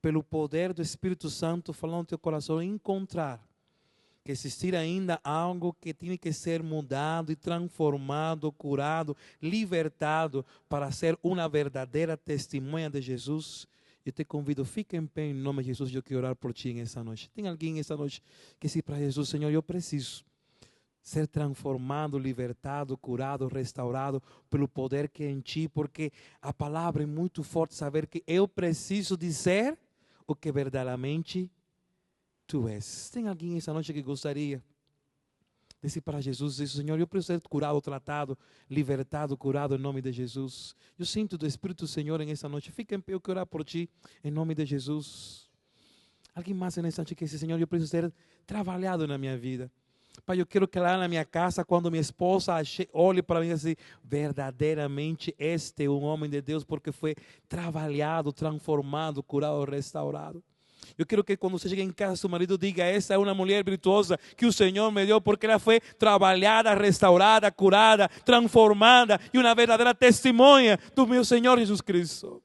pelo poder do Espírito Santo falando no teu coração, encontrar que existir ainda algo que tem que ser mudado e transformado, curado, libertado para ser uma verdadeira testemunha de Jesus, eu te convido, fica em pé em nome de Jesus. Eu quero orar por ti nessa noite. Tem alguém nessa noite que diz para Jesus: Senhor, eu preciso ser transformado, libertado, curado, restaurado pelo poder que é em ti, porque a palavra é muito forte, saber que eu preciso dizer o que verdadeiramente tu és. Tem alguém essa noite que gostaria de dizer para Jesus: Senhor, eu preciso ser curado, tratado, libertado, curado em nome de Jesus. Eu sinto do Espírito do Senhor nessa noite. Fica em pé, eu quero orar por ti em nome de Jesus. Alguém mais nessa noite que diz: Senhor, eu preciso ser trabalhado na minha vida. Pai, eu quero que lá na minha casa, quando minha esposa olhe para mim e assim: verdadeiramente este é um homem de Deus, porque foi trabalhado, transformado, curado, restaurado. Eu quero que quando você chegue em casa, seu marido diga: essa é uma mulher virtuosa que o Senhor me deu, porque ela foi trabalhada, restaurada, curada, transformada e uma verdadeira testemunha do meu Senhor Jesus Cristo.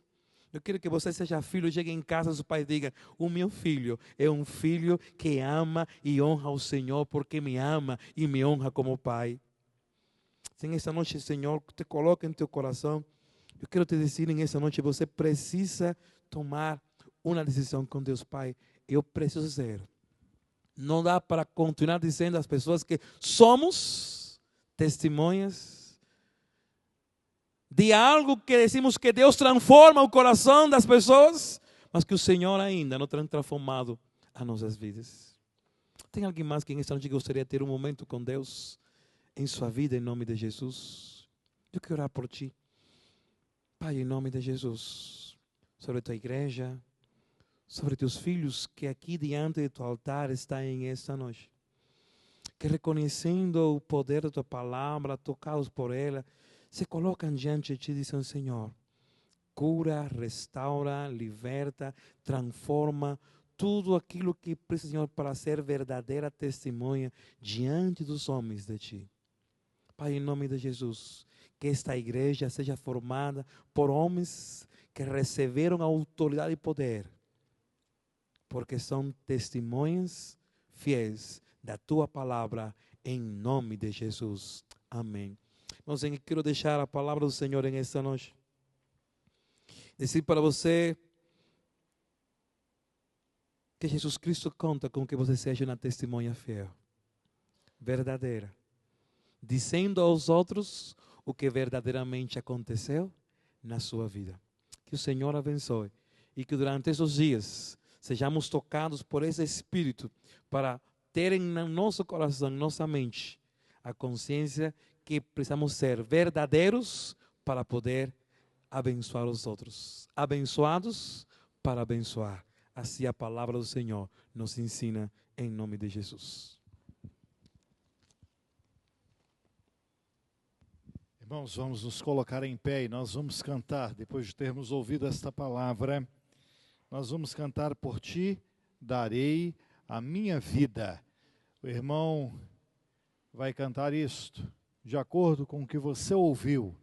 Eu quero que você seja filho, chegue em casa, seu pai diga: o meu filho é um filho que ama e honra o Senhor, porque me ama e me honra como pai. Se nessa noite, Senhor, te coloca em teu coração, eu quero te dizer nessa noite, você precisa tomar uma decisão com Deus. Pai, eu preciso ser. Não dá para continuar dizendo às pessoas que somos testemunhas de algo que decimos que Deus transforma o coração das pessoas, mas que o Senhor ainda não tem transformado as nossas vidas. Tem alguém mais que nesta noite gostaria de ter um momento com Deus em sua vida, em nome de Jesus? Eu quero orar por ti. Pai, em nome de Jesus, sobre a tua igreja, sobre teus filhos que aqui diante de teu altar estão em esta noite, que reconhecendo o poder da tua palavra, tocados por ela, se colocam diante de ti e dizem: Senhor, cura, restaura, liberta, transforma tudo aquilo que precisa, Senhor, para ser verdadeira testemunha diante dos homens de ti. Pai, em nome de Jesus, que esta igreja seja formada por homens que receberam a autoridade e poder, porque são testemunhas fiéis da tua palavra, em nome de Jesus. Amém. Irmãos, eu quero deixar a palavra do Senhor em esta noite. Dizer para você que Jesus Cristo conta com que você seja uma testemunha fiel, verdadeira, dizendo aos outros o que verdadeiramente aconteceu na sua vida. Que o Senhor abençoe e que durante esses dias sejamos tocados por esse Espírito para ter no nosso coração, nossa mente, a consciência que precisamos ser verdadeiros para poder abençoar os outros. Abençoados para abençoar. Assim a palavra do Senhor nos ensina em nome de Jesus. Irmãos, vamos nos colocar em pé e nós vamos cantar, depois de termos ouvido esta palavra, nós vamos cantar: por ti darei a minha vida. O irmão vai cantar isto de acordo com o que você ouviu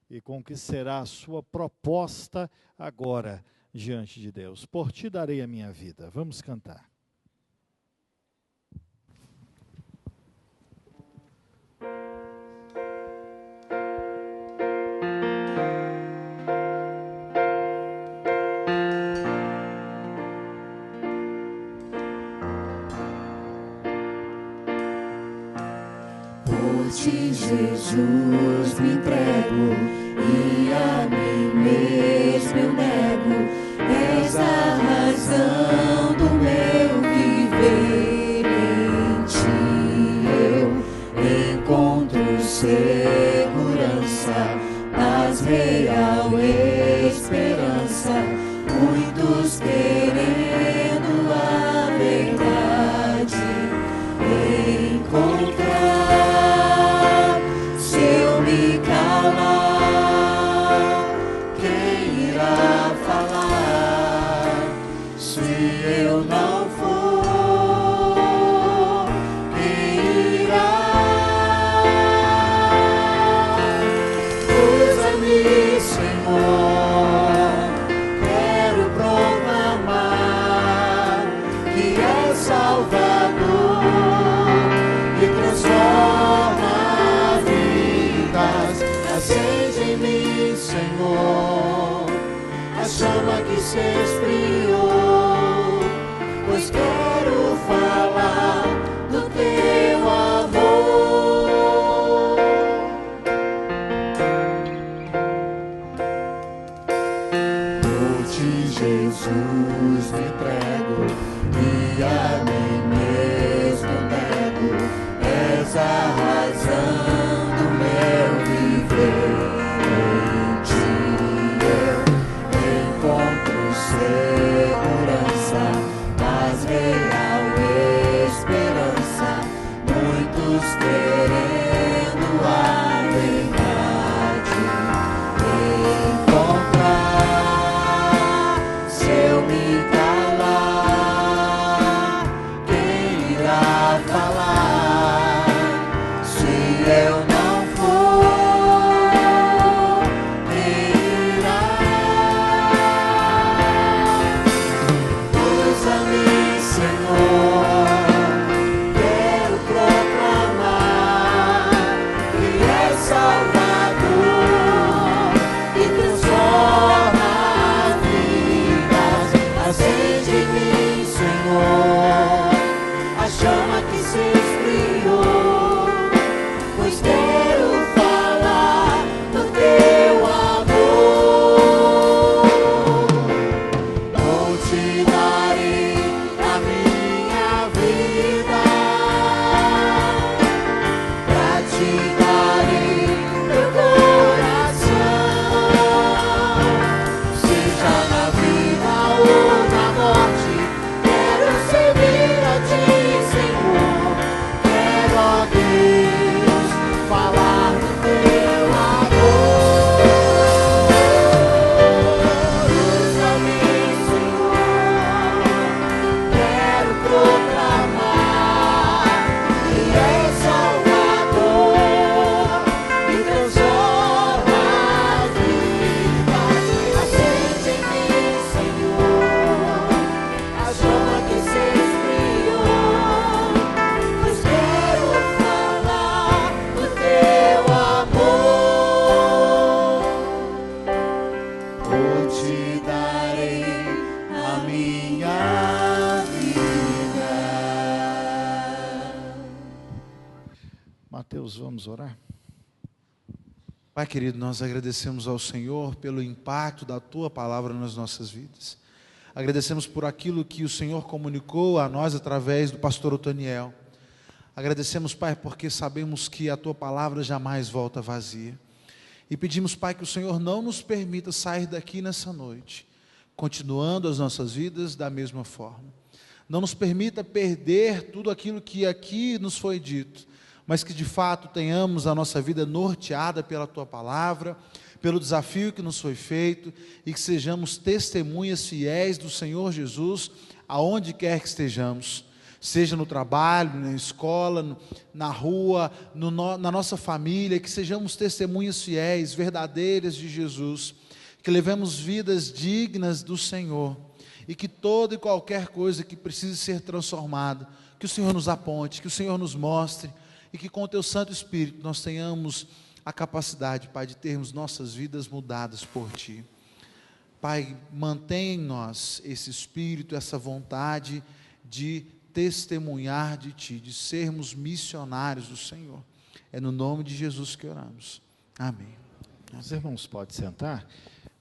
e com o que será a sua proposta agora diante de Deus. Por ti darei a minha vida. Vamos cantar. Por ti, Jesus, me entrego e a mim mesmo eu nego. És a razão do meu viver. Em ti eu encontro segurança, paz real, esperança. Muitos querendo a verdade encontrar. Se eu me calar, se esfriou, pois quero falar do teu amor. Por ti, Jesus, me entrego e a mim mesmo nego. És a razão do meu viver. Em ti eu encontro segurança, paz, real esperança. Muitos querendo a verdade encontrar. Se eu me calar, quem irá falar? Se eu não for, quem irá? Usa-me, Senhor, quero proclamar que és Salvador e transforma vidas. Acende em mim, Senhor, a chama que se esfriou, pois quero falar do teu amor. Vou te darei a minha vida, pra te darei meu coração. Seja na vida ou na morte, quero servir a ti, Senhor. Quero, ó Deus, falar do teu amor. Usa-me, Senhor, quero proclamar que és Salvador e transforma vidas. Acende em mim, Senhor, a chama que se esfriou, pois quero falar do teu amor. Vou te darei a minha vida. Mateus, vamos orar? Pai querido, nós agradecemos ao Senhor pelo impacto da Tua palavra nas nossas vidas. Agradecemos por aquilo que o Senhor comunicou a nós através do pastor Otoniel. Agradecemos, Pai, porque sabemos que a Tua palavra jamais volta vazia. E pedimos, Pai, que o Senhor não nos permita sair daqui nessa noite, continuando as nossas vidas da mesma forma. Não nos permita perder tudo aquilo que aqui nos foi dito, mas que de fato tenhamos a nossa vida norteada pela Tua palavra, pelo desafio que nos foi feito, e que sejamos testemunhas fiéis do Senhor Jesus, aonde quer que estejamos, seja no trabalho, na escola, na rua, na nossa família, que sejamos testemunhas fiéis, verdadeiras de Jesus, que levemos vidas dignas do Senhor, e que toda e qualquer coisa que precise ser transformada, que o Senhor nos aponte, que o Senhor nos mostre, e que com o Teu Santo Espírito nós tenhamos a capacidade, Pai, de termos nossas vidas mudadas por Ti. Pai, mantém em nós esse espírito, essa vontade de testemunhar de Ti, de sermos missionários do Senhor. É no nome de Jesus que oramos. Amém. Os irmãos podem sentar.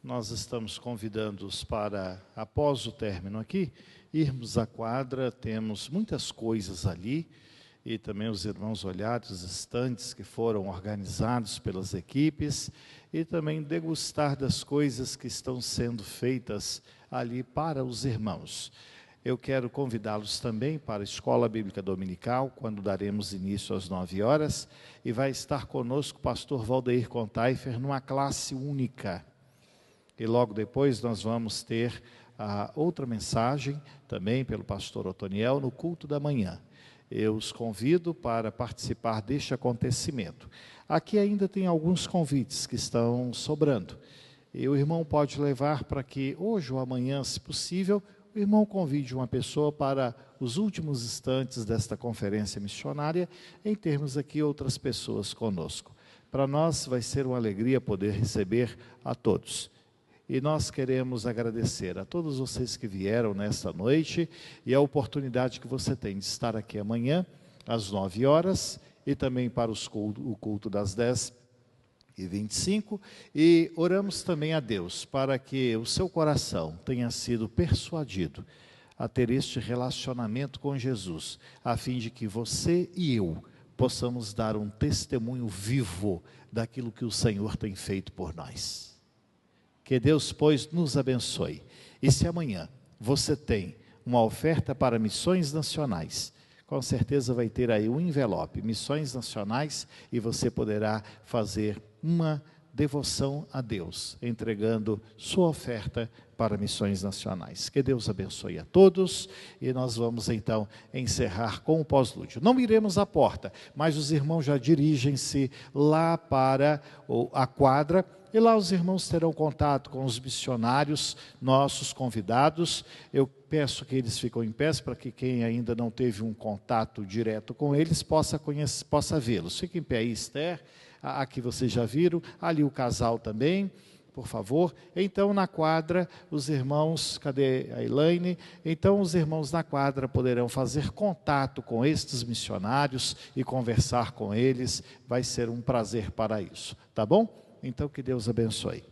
Nós estamos convidando-os para, após o término aqui, irmos à quadra. Temos muitas coisas ali, e também os irmãos olharem os estantes que foram organizados pelas equipes, e também degustar das coisas que estão sendo feitas ali para os irmãos. Eu quero convidá-los também para a Escola Bíblica Dominical, quando daremos início às 9 horas, e vai estar conosco o pastor Valdeir Contaifer numa classe única. E logo depois nós vamos ter outra mensagem, também pelo pastor Otoniel, no culto da manhã. Eu os convido para participar deste acontecimento. Aqui ainda tem alguns convites que estão sobrando. E o irmão pode levar para que hoje ou amanhã, se possível, o irmão convide uma pessoa para os últimos instantes desta conferência missionária, em termos aqui outras pessoas conosco. Para nós vai ser uma alegria poder receber a todos. e nós queremos agradecer a todos vocês que vieram nesta noite e a oportunidade que você tem de estar aqui amanhã, às 9 horas, e também para o culto das 10h25, e oramos também a Deus para que o seu coração tenha sido persuadido a ter este relacionamento com Jesus, a fim de que você e eu possamos dar um testemunho vivo daquilo que o Senhor tem feito por nós. Que Deus, pois, nos abençoe. E se amanhã você tem uma oferta para missões nacionais, com certeza vai ter aí um envelope, missões nacionais, e você poderá fazer uma devoção a Deus, entregando sua oferta para missões nacionais. Que Deus abençoe a todos, e nós vamos então encerrar com o pós-lúdio. Não iremos à porta, mas os irmãos já dirigem-se lá para a quadra, e lá os irmãos terão contato com os missionários, nossos convidados. Eu peço que eles fiquem em pé, para que quem ainda não teve um contato direto com eles possa vê-los. Fique em pé aí, Esther, aqui vocês já viram, ali o casal também, por favor. Então, na quadra, os irmãos, cadê a Elaine? Então, os irmãos na quadra poderão fazer contato com estes missionários e conversar com eles. Vai ser um prazer para isso, tá bom? Então, que Deus abençoe.